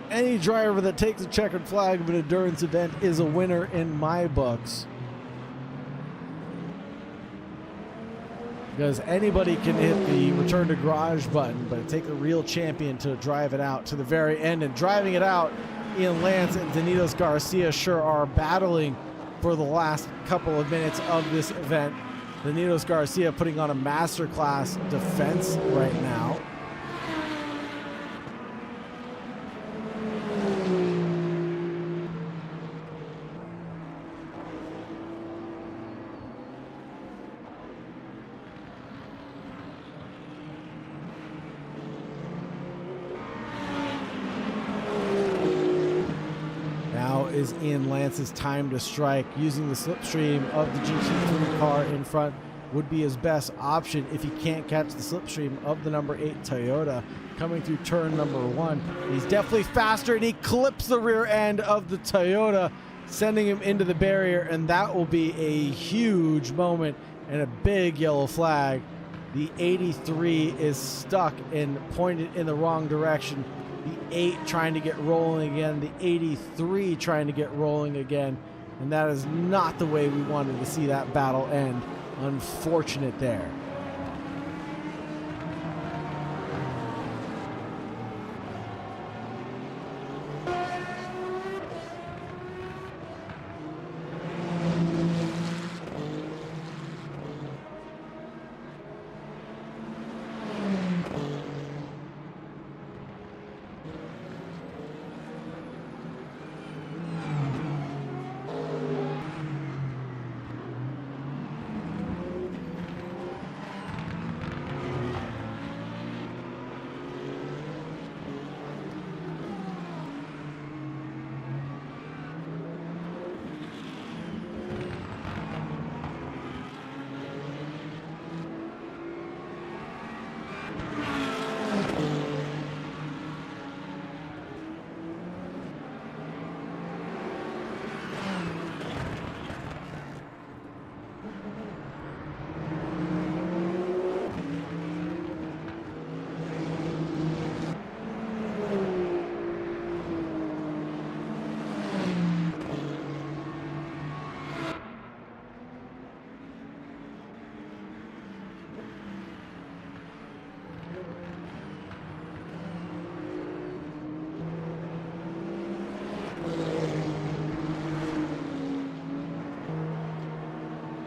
Any driver that takes a checkered flag of an endurance event is a winner in my books. Because anybody can hit the return to garage button, but it takes a real champion to drive it out to the very end. And driving it out, Ian Lance and Danitos Garcia sure are battling for the last couple of minutes of this event. Danitos Garcia putting on a masterclass defense right now. Is Ian Lance's time to strike. Using the slipstream of the GT3 car in front would be his best option if he can't catch the slipstream of the number 8 Toyota coming through turn number 1. He's definitely faster, and he clips the rear end of the Toyota, sending him into the barrier, and that will be a huge moment and a big yellow flag. The 83 is stuck and pointed in the wrong direction. the 8 trying to get rolling again, the 83 trying to get rolling again, and that is not the way we wanted to see that battle end. Unfortunate there.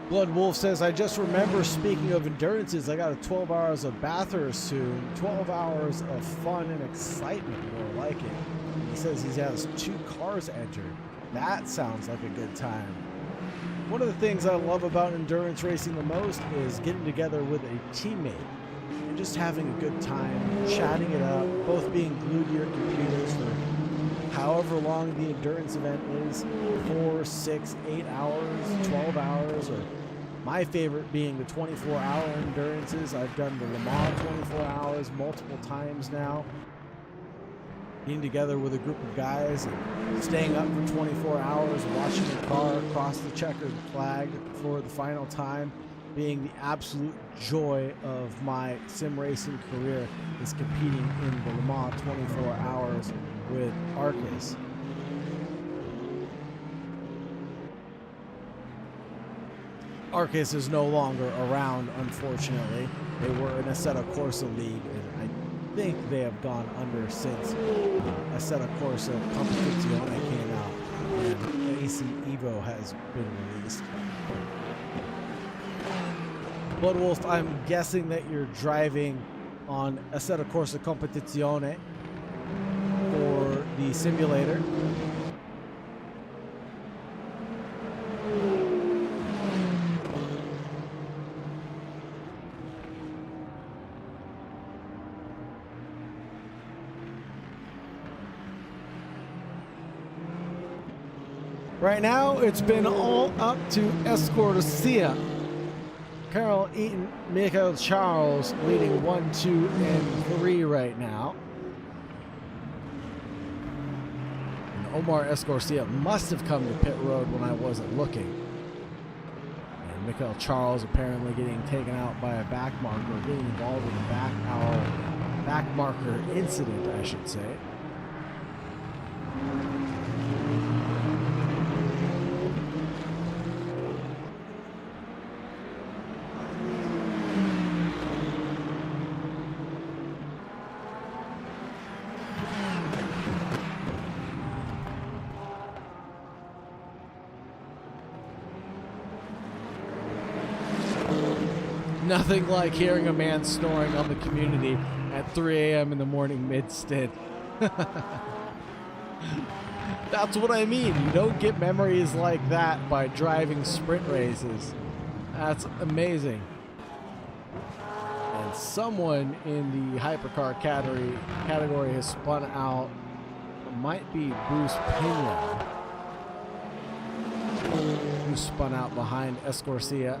Blood Wolf says, I just remember, speaking of endurances, I got a 12 hours of Bathurst soon. 12 hours of fun and excitement, more like it. He says he has 2 cars entered. That sounds like a good time. One of the things I love about endurance racing the most is getting together with a teammate and just having a good time, chatting it up, both being glued to your computers for however long the endurance event is, 4, 6, 8 hours, 12 hours, or my favorite being the 24-hour endurances. I've done the Le Mans 24 hours multiple times now. Being together with a group of guys and staying up for 24 hours, watching the car cross the checkered flag for the final time, being the absolute joy of my sim racing career is competing in the Le Mans 24 hours with Arcus. Arcus is no longer around, unfortunately. They were in a Assetto Corsa league, and I think they have gone under since Assetto Corsa Competizione came out and AC Evo has been released. Bloodwolf, I'm guessing that you're driving on Assetto Corsa Competizione for the simulator. Right now, it's been all up to Escorcia. Carol Eaton, Michael Charles leading 1, 2, and 3 right now. And Omar Escorcia must have come to pit road when I wasn't looking. And Michael Charles apparently getting taken out by a back marker, getting involved in a back marker incident, I should say. Nothing like hearing a man snoring on the community at 3 a.m. in the morning mid-stint. That's what I mean. You don't get memories like that by driving sprint races. That's amazing. And someone in the hypercar category has spun out. It might be Bruce Pena, who spun out behind Escorcia.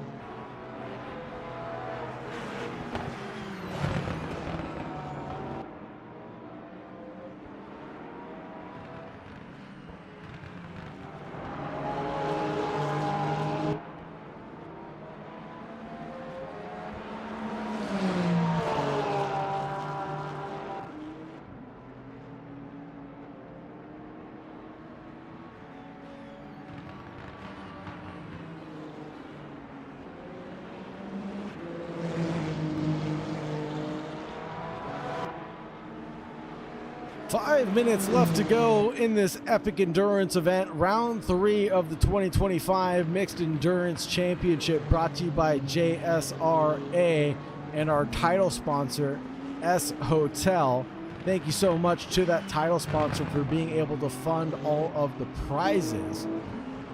5 minutes left to go in this epic endurance event, round 3 of the 2025 Mixed Endurance Championship, brought to you by JSRA and our title sponsor, S Hotel. Thank you so much to that title sponsor for being able to fund all of the prizes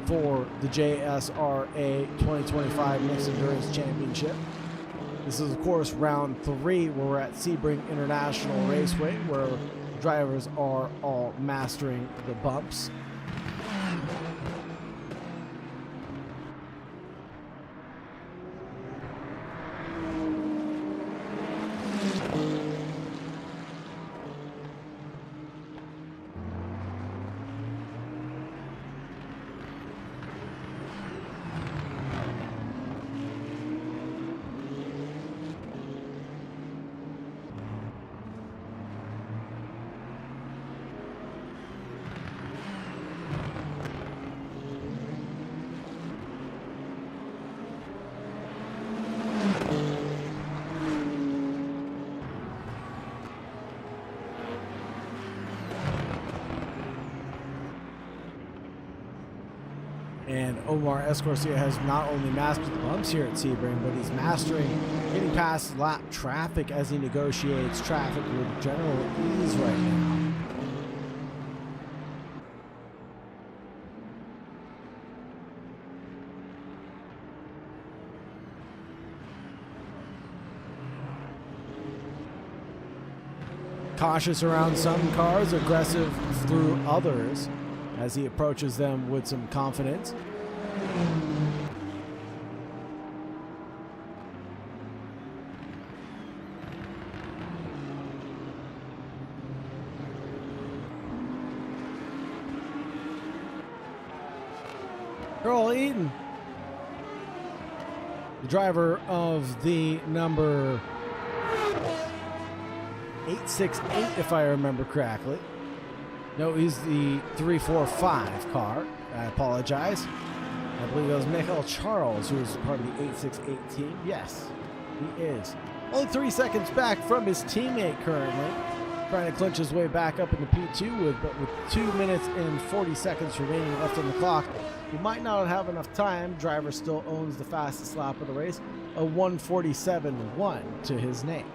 for the JSRA 2025 Mixed Endurance Championship. This is, of course, round 3, where we're at Sebring International Raceway, where drivers are all mastering the bumps. And Omar Escorcia has not only mastered the bumps here at Sebring, but he's mastering getting past lap traffic as he negotiates traffic with general ease right now. Cautious around some cars, aggressive through others, as he approaches them with some confidence. Earl Eaton, the driver of the number 868, if I remember correctly. No, he's the 345 car. I apologize. I believe that was Michael Charles, who was part of the 868 team. Yes, he is. Only 3 seconds back from his teammate currently. Trying to clinch his way back up into P2 but with 2 minutes and 40 seconds remaining left on the clock. He might not have enough time. Driver still owns the fastest lap of the race. A 1:47.1 to his name.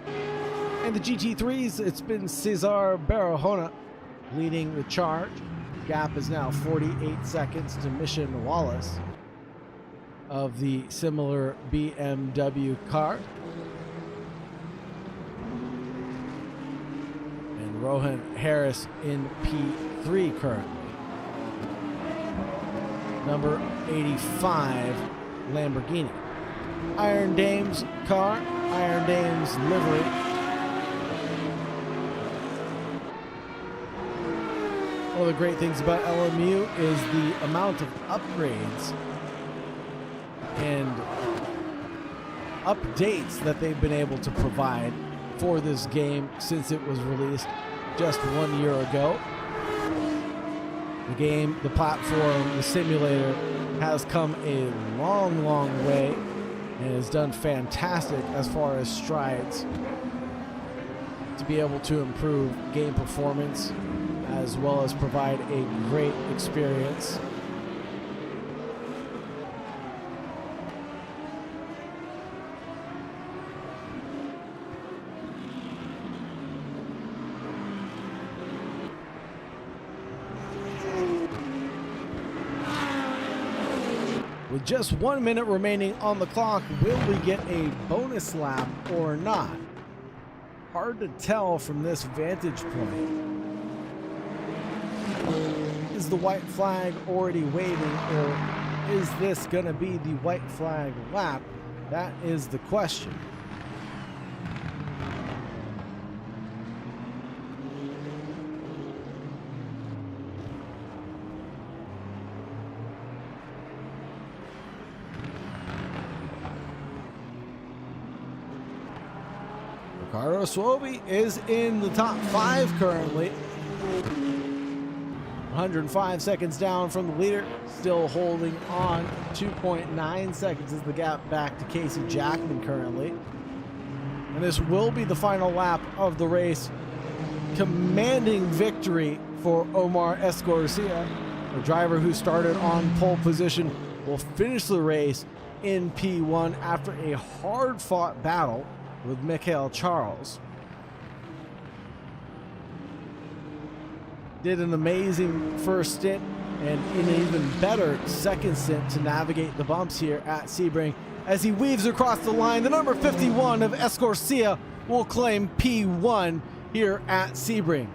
And the GT3s, it's been Cesar Barahona leading the charge. Gap is now 48 seconds to Mission Wallace of the similar BMW car. And Rohan Harris in P3 currently. Number 85 Lamborghini. Iron Dame's car, Iron Dame's livery. One of the great things about LMU is the amount of upgrades and updates that they've been able to provide for this game since it was released just 1 year ago. The game, the platform, the simulator has come a long, long way and has done fantastic as far as strides to be able to improve game performance, as well as provide a great experience. With just 1 minute remaining on the clock, will we get a bonus lap or not? Hard to tell from this vantage point. Is the white flag already waving, or is this going to be the white flag lap? That is the question. Ricardo Swoby is in the top 5 currently. 105 seconds down from the leader, still holding on. 2.9 seconds is the gap back to Casey Jackman currently. And this will be the final lap of the race. Commanding victory for Omar Escorcia, the driver who started on pole position, will finish the race in P1 after a hard-fought battle with Michael Charles. Did an amazing first stint and an even better second stint to navigate the bumps here at Sebring. As he weaves across the line, the number 51 of Escorcia will claim P1 here at Sebring.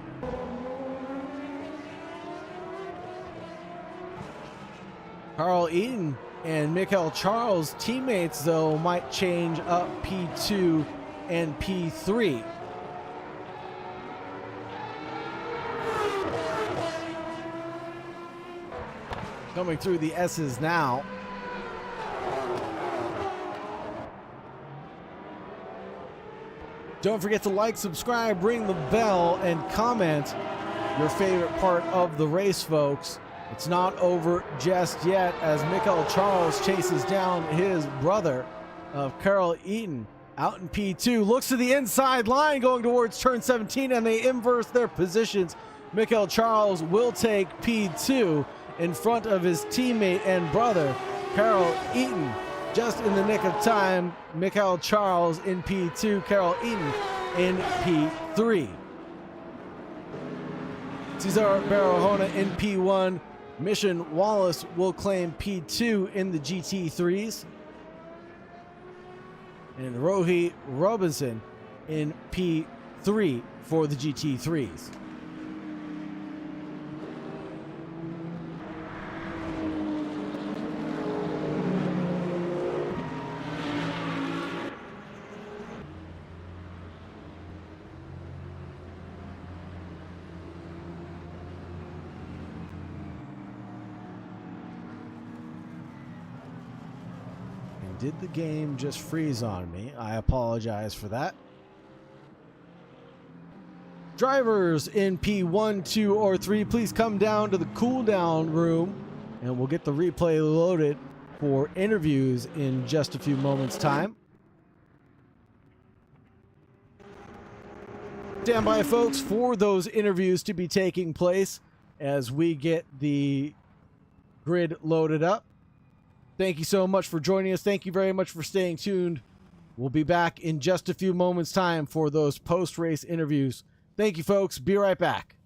Carl Eaton and Michael Charles teammates, though, might change up P2 and P3. Coming through the S's now. Don't forget to like, subscribe, ring the bell, and comment your favorite part of the race, folks. It's not over just yet as Michael Charles chases down his brother of Carl Eaton out in P2. Looks to the inside line going towards turn 17, and they inverse their positions. Michael Charles will take P2 in front of his teammate and brother, Carl Eaton. Just in the nick of time, Michael Charles in P2, Carl Eaton in P3. Cesar Barahona in P1. Mission Wallace will claim P2 in the GT3s. And Rohi Robinson in P3 for the GT3s. Did the game just freeze on me? I apologize for that. Drivers in P1, 2, or 3, please come down to the cool down room and we'll get the replay loaded for interviews in just a few moments' time. Stand by, folks, for those interviews to be taking place as we get the grid loaded up. Thank you so much for joining us. Thank you very much for staying tuned. We'll be back in just a few moments' time for those post-race interviews. Thank you, folks. Be right back.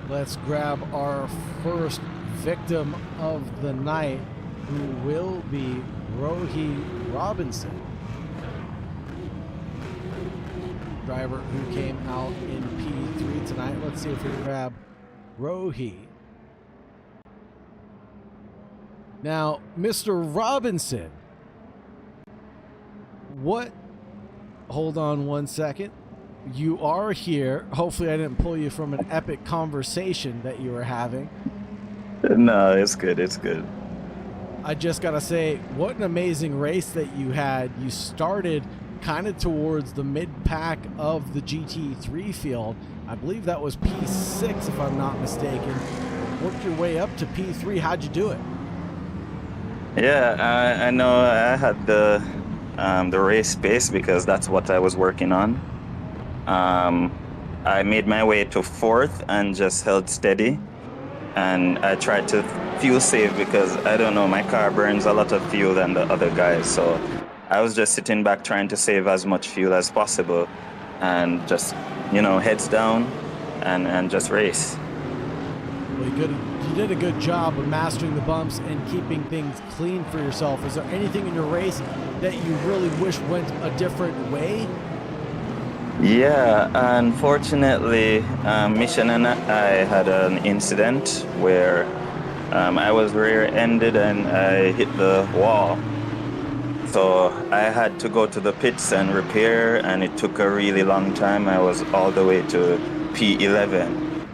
Let's grab our first victim of the night, who will be Rohi Robinson, driver who came out in P3 tonight. Let's see if we can grab Rohi. Now, Mr. Robinson, hold on one second. You are here. Hopefully I didn't pull you from an epic conversation that you were having. No, it's good. It's good. I just got to say, what an amazing race that you had. You started kind of towards the mid-pack of the GT3 field. I believe that was P6, if I'm not mistaken. Worked your way up to P3. How'd you do it? Yeah, I know I had the race pace because that's what I was working on. I made my way to 4th and just held steady. And I tried to fuel save because, I don't know, my car burns a lot of fuel than the other guys. So I was just sitting back trying to save as much fuel as possible and just, heads down and just race. Well, you did a good job of mastering the bumps and keeping things clean for yourself. Is there anything in your race that you really wish went a different way? Yeah, unfortunately, Mission and I had an incident where I was rear-ended and I hit the wall. So I had to go to the pits and repair, and it took a really long time. I was all the way to P11,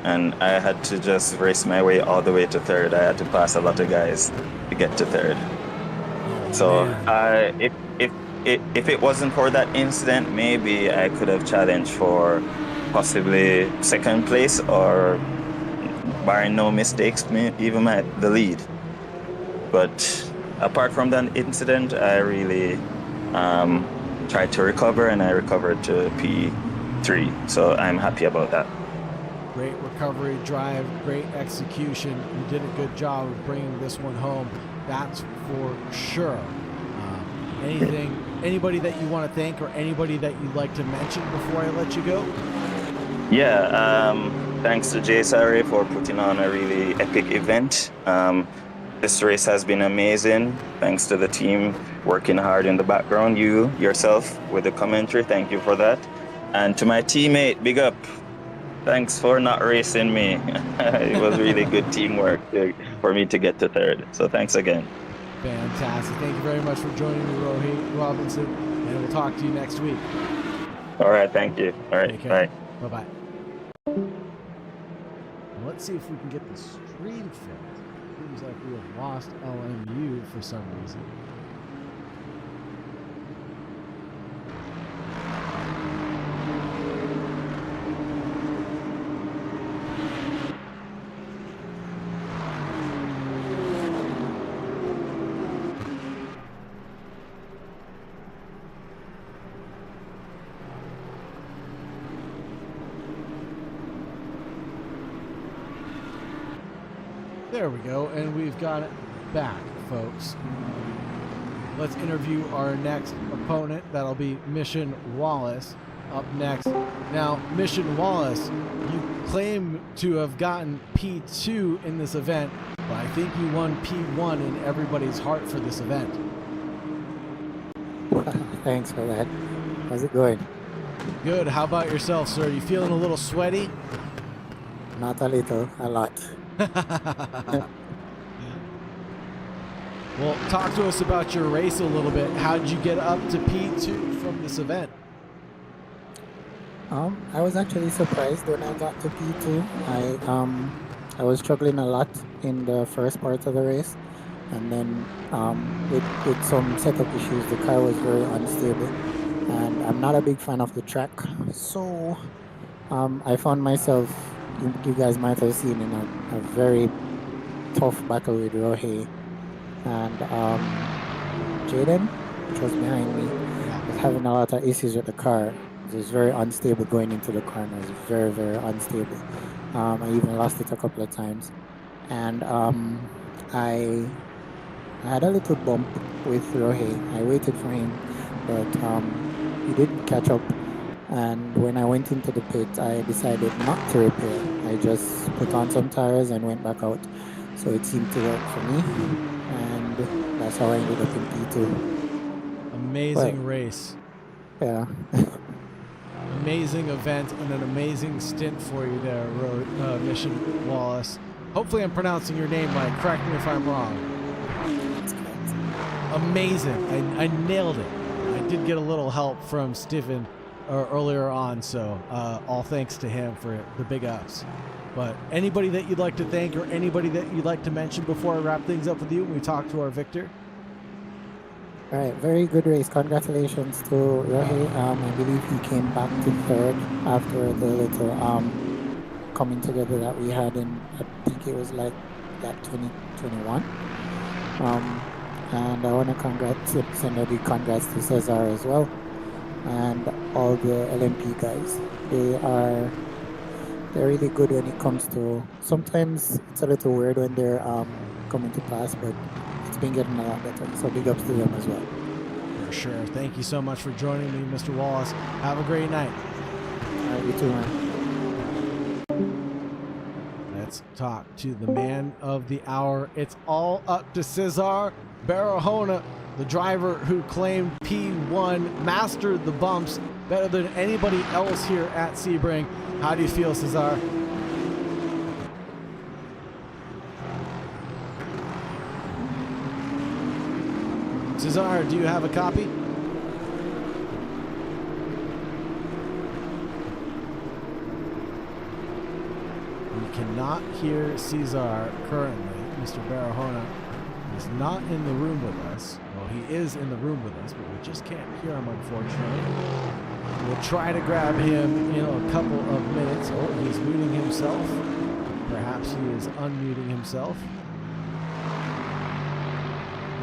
and I had to just race my way all the way to 3rd. I had to pass a lot of guys to get to 3rd. So if it wasn't for that incident, maybe I could have challenged for possibly 2nd place or, barring no mistakes, even the lead. But apart from that incident, I really tried to recover, and I recovered to P3. So I'm happy about that. Great recovery drive, great execution. You did a good job of bringing this one home. That's for sure. Anybody that you want to thank or anybody that you'd like to mention before I let you go? Yeah, thanks to Jsra for putting on a really epic event. This race has been amazing. Thanks to the team working hard in the background. You yourself with the commentary, thank you for that. And to my teammate, big up. Thanks for not racing me. It was really good teamwork for me to get to 3rd. So thanks again. Fantastic. Thank you very much for joining me, Rohi Robinson, and we'll talk to you next week. All right, thank you. All right, bye. Bye-bye. Let's see if we can get the stream fixed. Seems like we have lost LMU for some reason. There we go, and we've got it back, folks. Let's interview our next opponent. That'll be Mission Wallace up next. Now, Mission Wallace, you claim to have gotten P2 in this event, but I think you won P1 in everybody's heart for this event. Thanks for that. How's it going? Good. How about yourself, sir? You feeling a little sweaty? Not a little, a lot. Well, talk to us about your race a little bit. How did you get up to P2 from this event? I was actually surprised when I got to P2. I was struggling a lot in the first part of the race, and then with some setup issues, the car was very unstable, and I'm not a big fan of the track, so I found myself, you guys might have seen, in a very tough battle with Rohi, and Jaden, which was behind me, was having a lot of issues with the car. It was very unstable going into the corner. It was very, very unstable. I even lost it a couple of times, and I had a little bump with Rohi. I waited for him, but he didn't catch up. And when I went into the pit, I decided not to repair. I just put on some tires and went back out. So it seemed to work for me. And that's how I ended up in P2. Amazing race. Yeah. Amazing event and an amazing stint for you there, Mission Wallace. Hopefully I'm pronouncing your name right. Correct me if I'm wrong. That's correct. Amazing. I nailed it. I did get a little help from Stephen earlier on, so all thanks to him for the big ups. But anybody that you'd like to thank or anybody that you'd like to mention before I wrap things up with you when we talk to our victor? All right, very good race. Congratulations to Rohe. I believe he came back to third after the little coming together that we had in, I think it was like that 2021. And I want to send a big congrats to Cesar as well, and all the LMP guys. They're really good when it comes to. Sometimes it's a little weird when they're coming to pass, but it's been getting a lot better. So big ups to them as well. For sure. Thank you so much for joining me, Mr. Wallace. Have a great night. All right, you too, man. Let's talk to the man of the hour. It's all up to Cesar Barahona, the driver who claimed P1, mastered the bumps better than anybody else here at Sebring. How do you feel, Cesar? Cesar, do you have a copy? We cannot hear Cesar currently. Mr. Barahona is not in the room with us. Well, he is in the room with us, but we just can't hear him, unfortunately. We'll try to grab him in a couple of minutes. Oh, he's muting himself. Perhaps he is unmuting himself.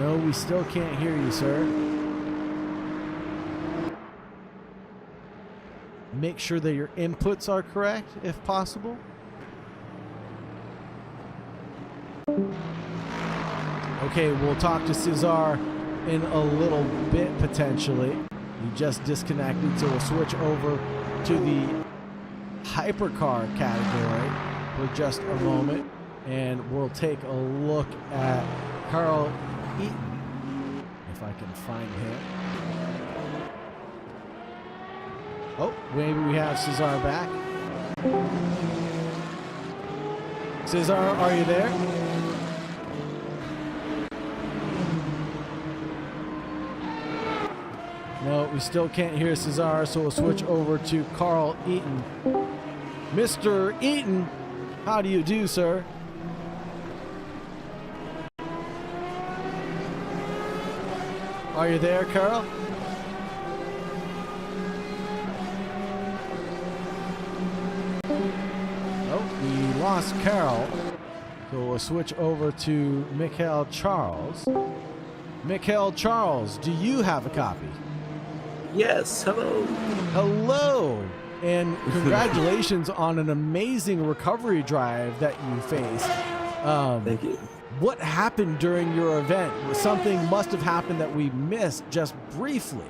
No, we still can't hear you, sir. Make sure that your inputs are correct, if possible. Okay, we'll talk to Cesar in a little bit, potentially. He just disconnected, so we'll switch over to the hypercar category for just a moment, and we'll take a look at Carl Eaton, if I can find him. Oh, maybe we have Cesar back. Cesar, are you there? No, we still can't hear Cesar, so we'll switch over to Carl Eaton. Mr. Eaton, how do you do, sir? Are you there, Carl? Oh, we lost Carol. So we'll switch over to Mikhail Charles. Mikhail Charles, do you have a copy? Yes, hello. Hello, and congratulations on an amazing recovery drive that you faced. Thank you. What happened during your event? Something must have happened that we missed just briefly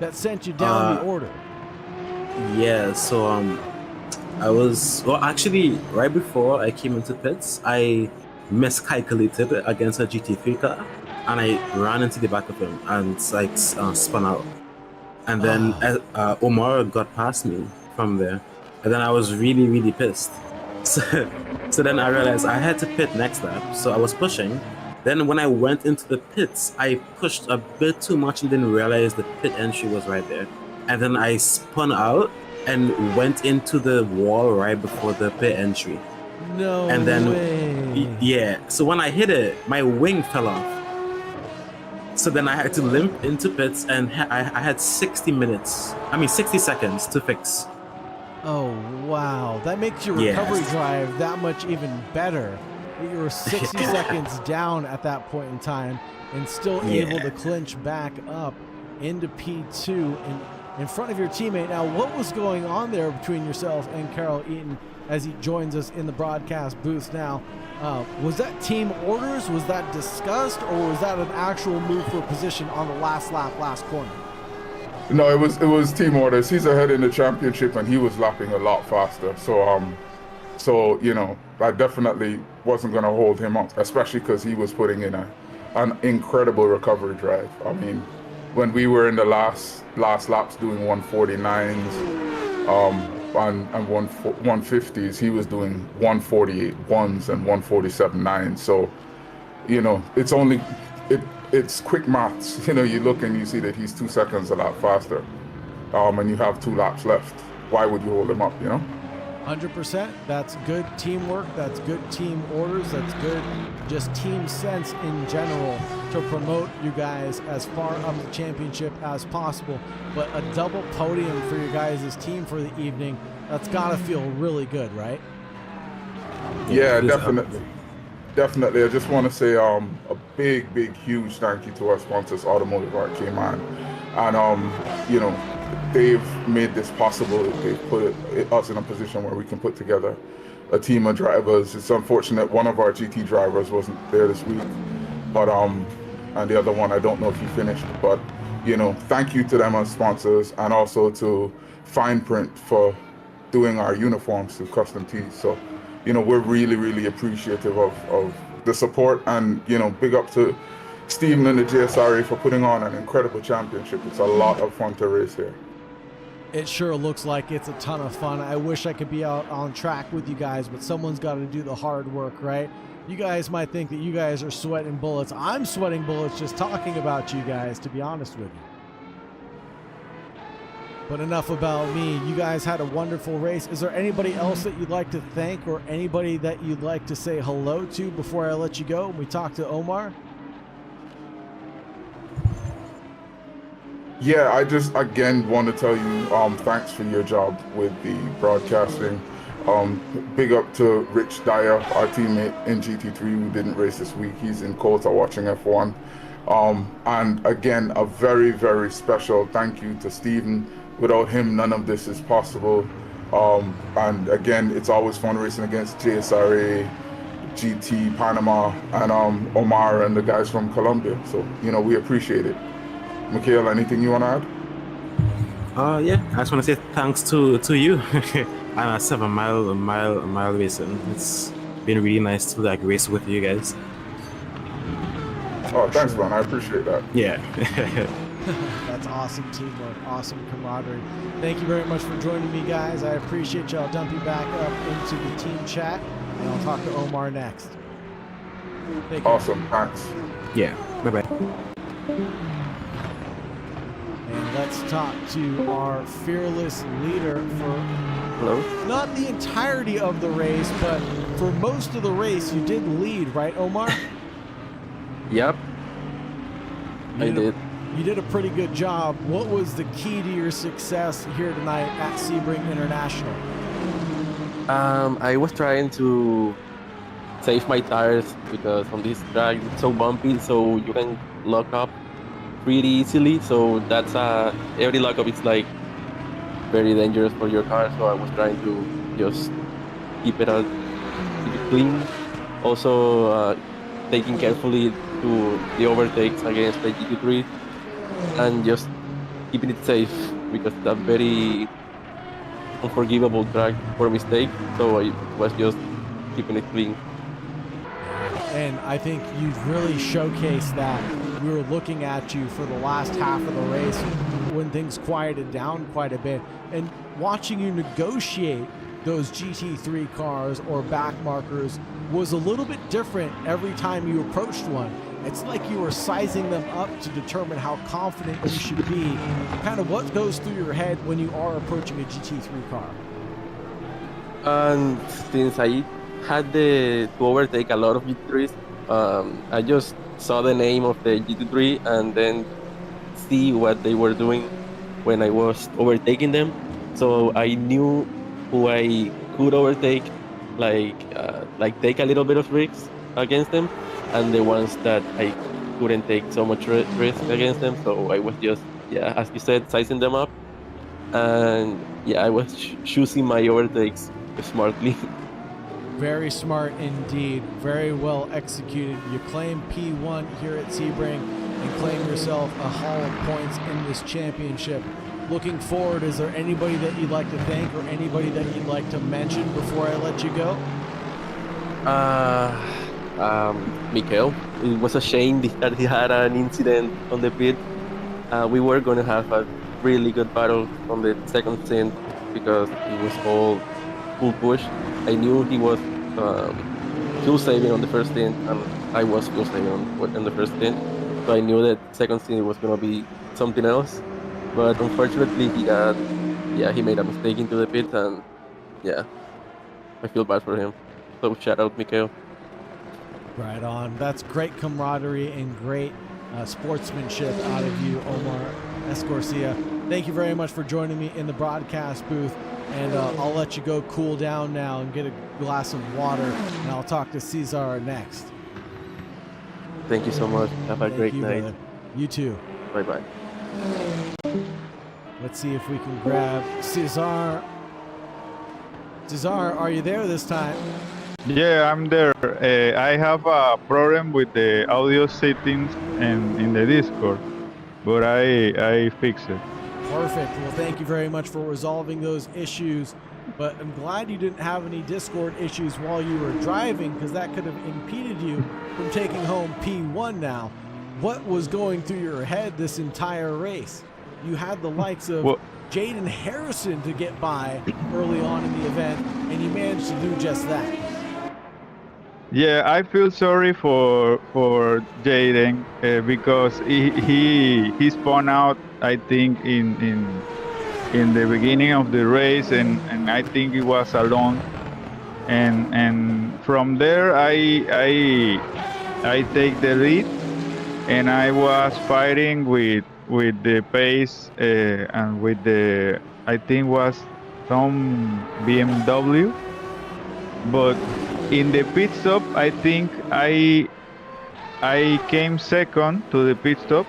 that sent you down the order. Yeah, so I was, well, actually, right before I came into pits, I miscalculated against a GT3 car, and I ran into the back of him and like spun out. And then Omar got past me from there, and then I was really, really pissed. So then I realized I had to pit next lap, so I was pushing. Then when I went into the pits, I pushed a bit too much and didn't realize the pit entry was right there. And then I spun out and went into the wall right before the pit entry. No and then, way. Yeah, so when I hit it, my wing fell off. So then I had to limp into pits, and I had 60 seconds to fix. Oh, wow. That makes your recovery drive that much even better. You were 60 seconds down at that point in time and still able to clinch back up into P2 and in front of your teammate. Now, what was going on there between yourself and Carl Eaton as he joins us in the broadcast booth now? Was that team orders? Was that discussed? Or was that an actual move for position on the last lap, last corner? No, it was team orders. He's ahead in the championship, and he was lapping a lot faster. So I definitely wasn't going to hold him up, especially because he was putting in an incredible recovery drive. I mean, when we were in the last laps doing 149s and 150s, he was doing 148.1s and 147.9s. So, it's quick maths. You look and you see that he's 2 seconds a lap faster, and you have 2 laps left. Why would you hold him up? 100%. That's good teamwork. That's good team orders. That's good just team sense in general to promote you guys as far up the championship as possible. But a double podium for your guys' team for the evening, that's got to feel really good, right? Yeah, definitely. Definitely. I just want to say a big, huge thank you to our sponsors, Automotive Arcade, man. And, they've made this possible. They've put us in a position where we can put together a team of drivers. It's unfortunate one of our GT drivers wasn't there this week, but and the other one, I don't know if he finished. But, thank you to them as sponsors, and also to Fine Print for doing our uniforms through Custom Tees. So, we're really appreciative of the support, and, big up to Stephen and the Jsra for putting on an incredible championship. It's a lot of fun to race here. It sure looks like it's a ton of fun. I wish I could be out on track with you guys, but someone's got to do the hard work, right? You guys might think that you guys are sweating bullets. I'm sweating bullets just talking about you guys, to be honest with you. But enough about me. You guys had a wonderful race. Is there anybody else that you'd like to thank, or anybody that you'd like to say hello to before I let you go and we talk to Omar? Yeah, I just again want to tell you thanks for your job with the broadcasting. Big up to Rich Dyer, our teammate in GT3 who didn't race this week. He's in Kota watching F1. And again, a very special thank you to Stephen. Without him, none of this is possible. And again, it's always fun racing against Jsra, GT Panama, and Omar and the guys from Colombia. So, we appreciate it. Mikhail, anything you want to add? Yeah, I just want to say thanks to you. I'm a 7 mile racing. It's been really nice to race with you guys. Oh, thanks, man. I appreciate that. Yeah. That's awesome teamwork, awesome camaraderie. Thank you very much for joining me, guys. I appreciate you. I'll dump you back up into the team chat, and I'll talk to Omar next. Take care. Awesome. Thanks. Yeah. Bye-bye. And let's talk to our fearless leader for not the entirety of the race, but for most of the race, you did lead, right, Omar? Yep. I did. You did a pretty good job. What was the key to your success here tonight at Sebring International? I was trying to save my tires because on this track it's so bumpy, so you can lock up pretty easily. So that's every lockup is like very dangerous for your car. So I was trying to just keep it clean. Also taking carefully to the overtakes against the GT3 and just keeping it safe because it's a very unforgivable track for mistake. So I was just keeping it clean. And I think you've really showcased that. We were looking at you for the last half of the race when things quieted down quite a bit, and watching you negotiate those GT3 cars or back markers was a little bit different every time you approached one. It's like you were sizing them up to determine how confident you should be. Kind of what goes through your head when you are approaching a GT3 car? And since I had to overtake a lot of GT3s, I just saw the name of the GT3 and then see what they were doing when I was overtaking them. So I knew who I could overtake, like take a little bit of risks against them, and the ones that I couldn't take so much risk against them. So I was just, as you said, sizing them up, and I was choosing my overtakes smartly. Very smart indeed. Very well executed. You claim P1 here at Sebring. and claim yourself a haul of points in this championship. Looking forward, is there anybody that you'd like to thank or anybody that you'd like to mention before I let you go? Mikhail. It was a shame that he had an incident on the pit. We were going to have a really good battle on the second stint because it was all full push. I knew he was fuel saving on the first stint, and I was fuel saving on the first stint. So I knew that second stint was going to be something else. But unfortunately, he made a mistake into the pit, and yeah, I feel bad for him. So shout out, Mikhail. Right on. That's great camaraderie and great sportsmanship out of you, Omar Escorcia. Thank you very much for joining me in the broadcast booth, and I'll let you go cool down now and get a glass of water, and I'll talk to Cesar next. Thank you so much. Have a great night. Brother. You too. Bye-bye. Let's see if we can grab Cesar. Cesar, are you there this time? Yeah, I'm there. I have a problem with the audio settings in the Discord, but I fixed it. Perfect. Well, thank you very much for resolving those issues. But I'm glad you didn't have any Discord issues while you were driving, because that could have impeded you from taking home P1 now. What was going through your head this entire race? You had the likes of Jaden Harrison to get by early on in the event, and you managed to do just that. Yeah, I feel sorry for Jaden because he spun out, I think, in the beginning of the race, and I think he was alone. And from there I take the lead, and I was fighting with the pace and with the, I think was some BMW, but in the pit stop I think I came second to the pit stop,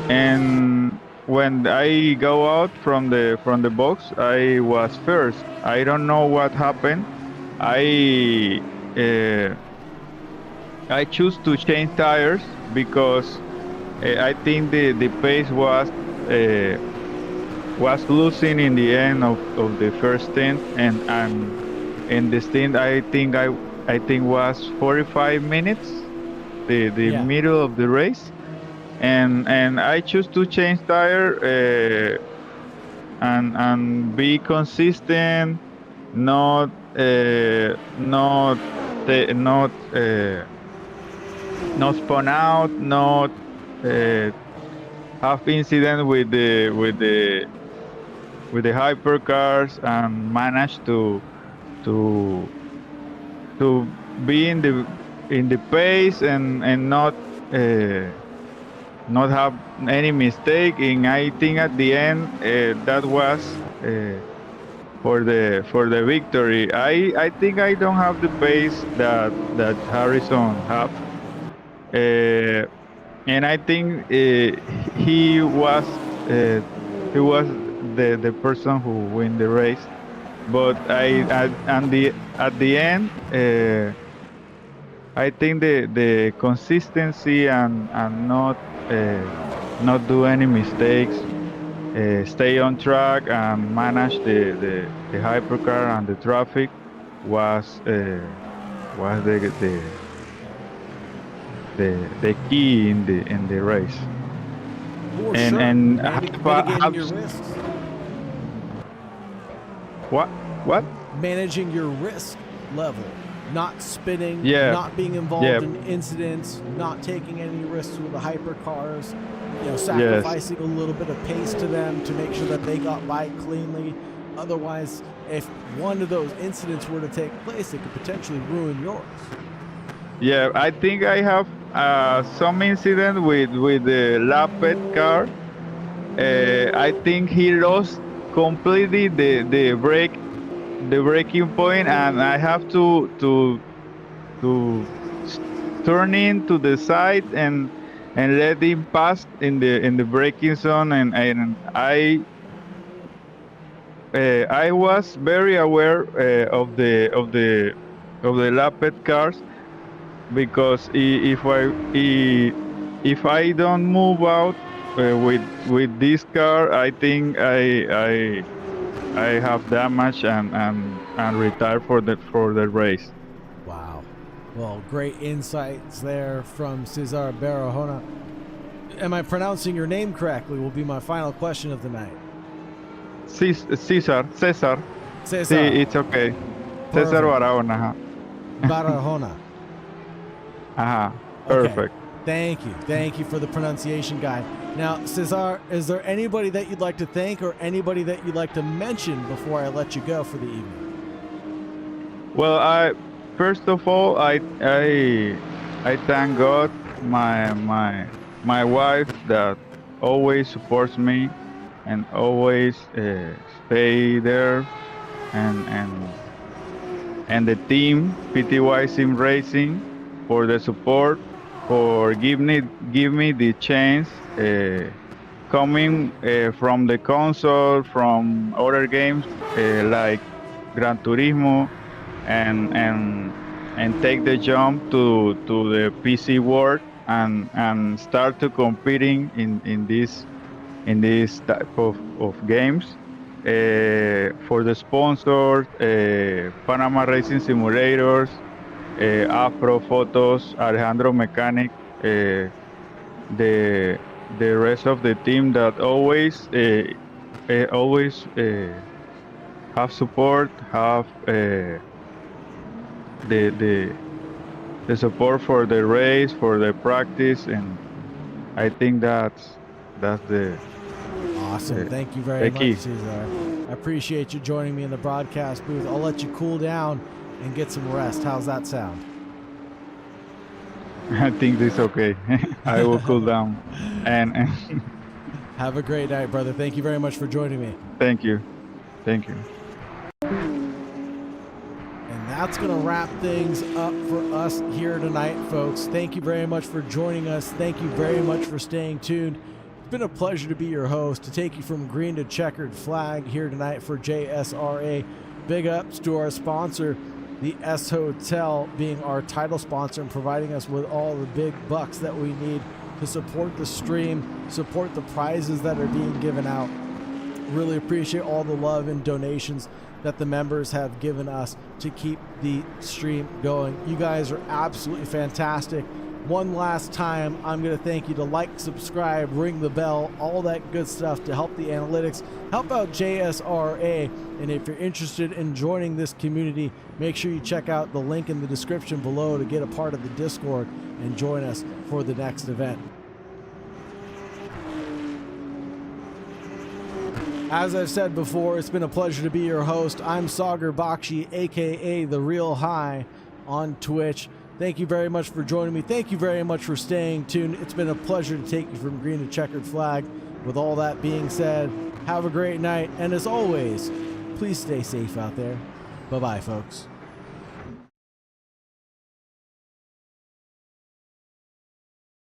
and when I go out from the box I was first. I don't know what happened. I choose to change tires because I think the pace was losing in the end of the first stint, and in the stint I think was 45 minutes, the middle of the race, and I choose to change tire and be consistent, not spun out, not have incident with the hypercars, and manage to be in the pace and not have any mistake. And I think at the end that was for the victory. I think I don't have the pace that Harrison have. And I think he was the person who win the race. But at the end, I think the consistency and not do any mistakes, stay on track and manage the hypercar and the traffic was the key in the race. For and sure. and mitigating your risks. What? Managing your risk level, not spinning, Yeah. not being involved Yeah. in incidents, not taking any risks with the hypercars, sacrificing a little bit of pace to them to make sure that they got by cleanly. Otherwise, if one of those incidents were to take place, it could potentially ruin yours. Yeah, I think I have some incident with the Lapet car. I think he lost completely the braking point, and I have to turn in to the side and let him pass in the braking zone, and I was very aware of the Lapet cars, because if if I don't move out with this car, I think I have damage and retire for the race. Wow. Well, great insights there from Cesar Barahona. Am I pronouncing your name correctly? Will be my final question of the night. Cesar. Cesar. Sí, it's okay. Cesar Barahona. Barahona. Perfect. Okay. Thank you for the pronunciation guide. Now, Cesar, is there anybody that you'd like to thank or anybody that you'd like to mention before I let you go for the evening? Well, first of all, I thank God, my wife that always supports me and always stay there, and the team PTY Sim Racing for the support, for give me the chance coming from the console, from other games like Gran Turismo, and take the jump to the PC world and start to competing in this type of games. For the sponsors, Panama Racing Simulators, Afro Photos, Alejandro Mechanic, the rest of the team that always have support, have the support for the race, for the practice, and I think that's the awesome. Thank you very much, Cesar. I appreciate you joining me in the broadcast booth. I'll let you cool down and get some rest. How's that sound? I think this okay. I will cool down and have a great night, brother. Thank you very much for joining me. Thank you. And that's going to wrap things up for us here tonight, folks. Thank you very much for joining us. Thank you very much for staying tuned. It's been a pleasure to be your host, to take you from green to checkered flag here tonight for JSRA. Big ups to our sponsor, the S Hotel, being our title sponsor and providing us with all the big bucks that we need to support the stream, support the prizes that are being given out. Really appreciate all the love and donations that the members have given us to keep the stream going. You guys are absolutely fantastic. One last time, I'm going to thank you to like, subscribe, ring the bell, all that good stuff to help the analytics, help out JSRA. And if you're interested in joining this community, make sure you check out the link in the description below to get a part of the Discord and join us for the next event. As I've said before, it's been a pleasure to be your host. I'm Sagar Bakshi, aka The Real High, on Twitch. Thank you very much for joining me. Thank you very much for staying tuned. It's been a pleasure to take you from green to checkered flag. With all that being said, have a great night. And as always, please stay safe out there. Bye-bye, folks.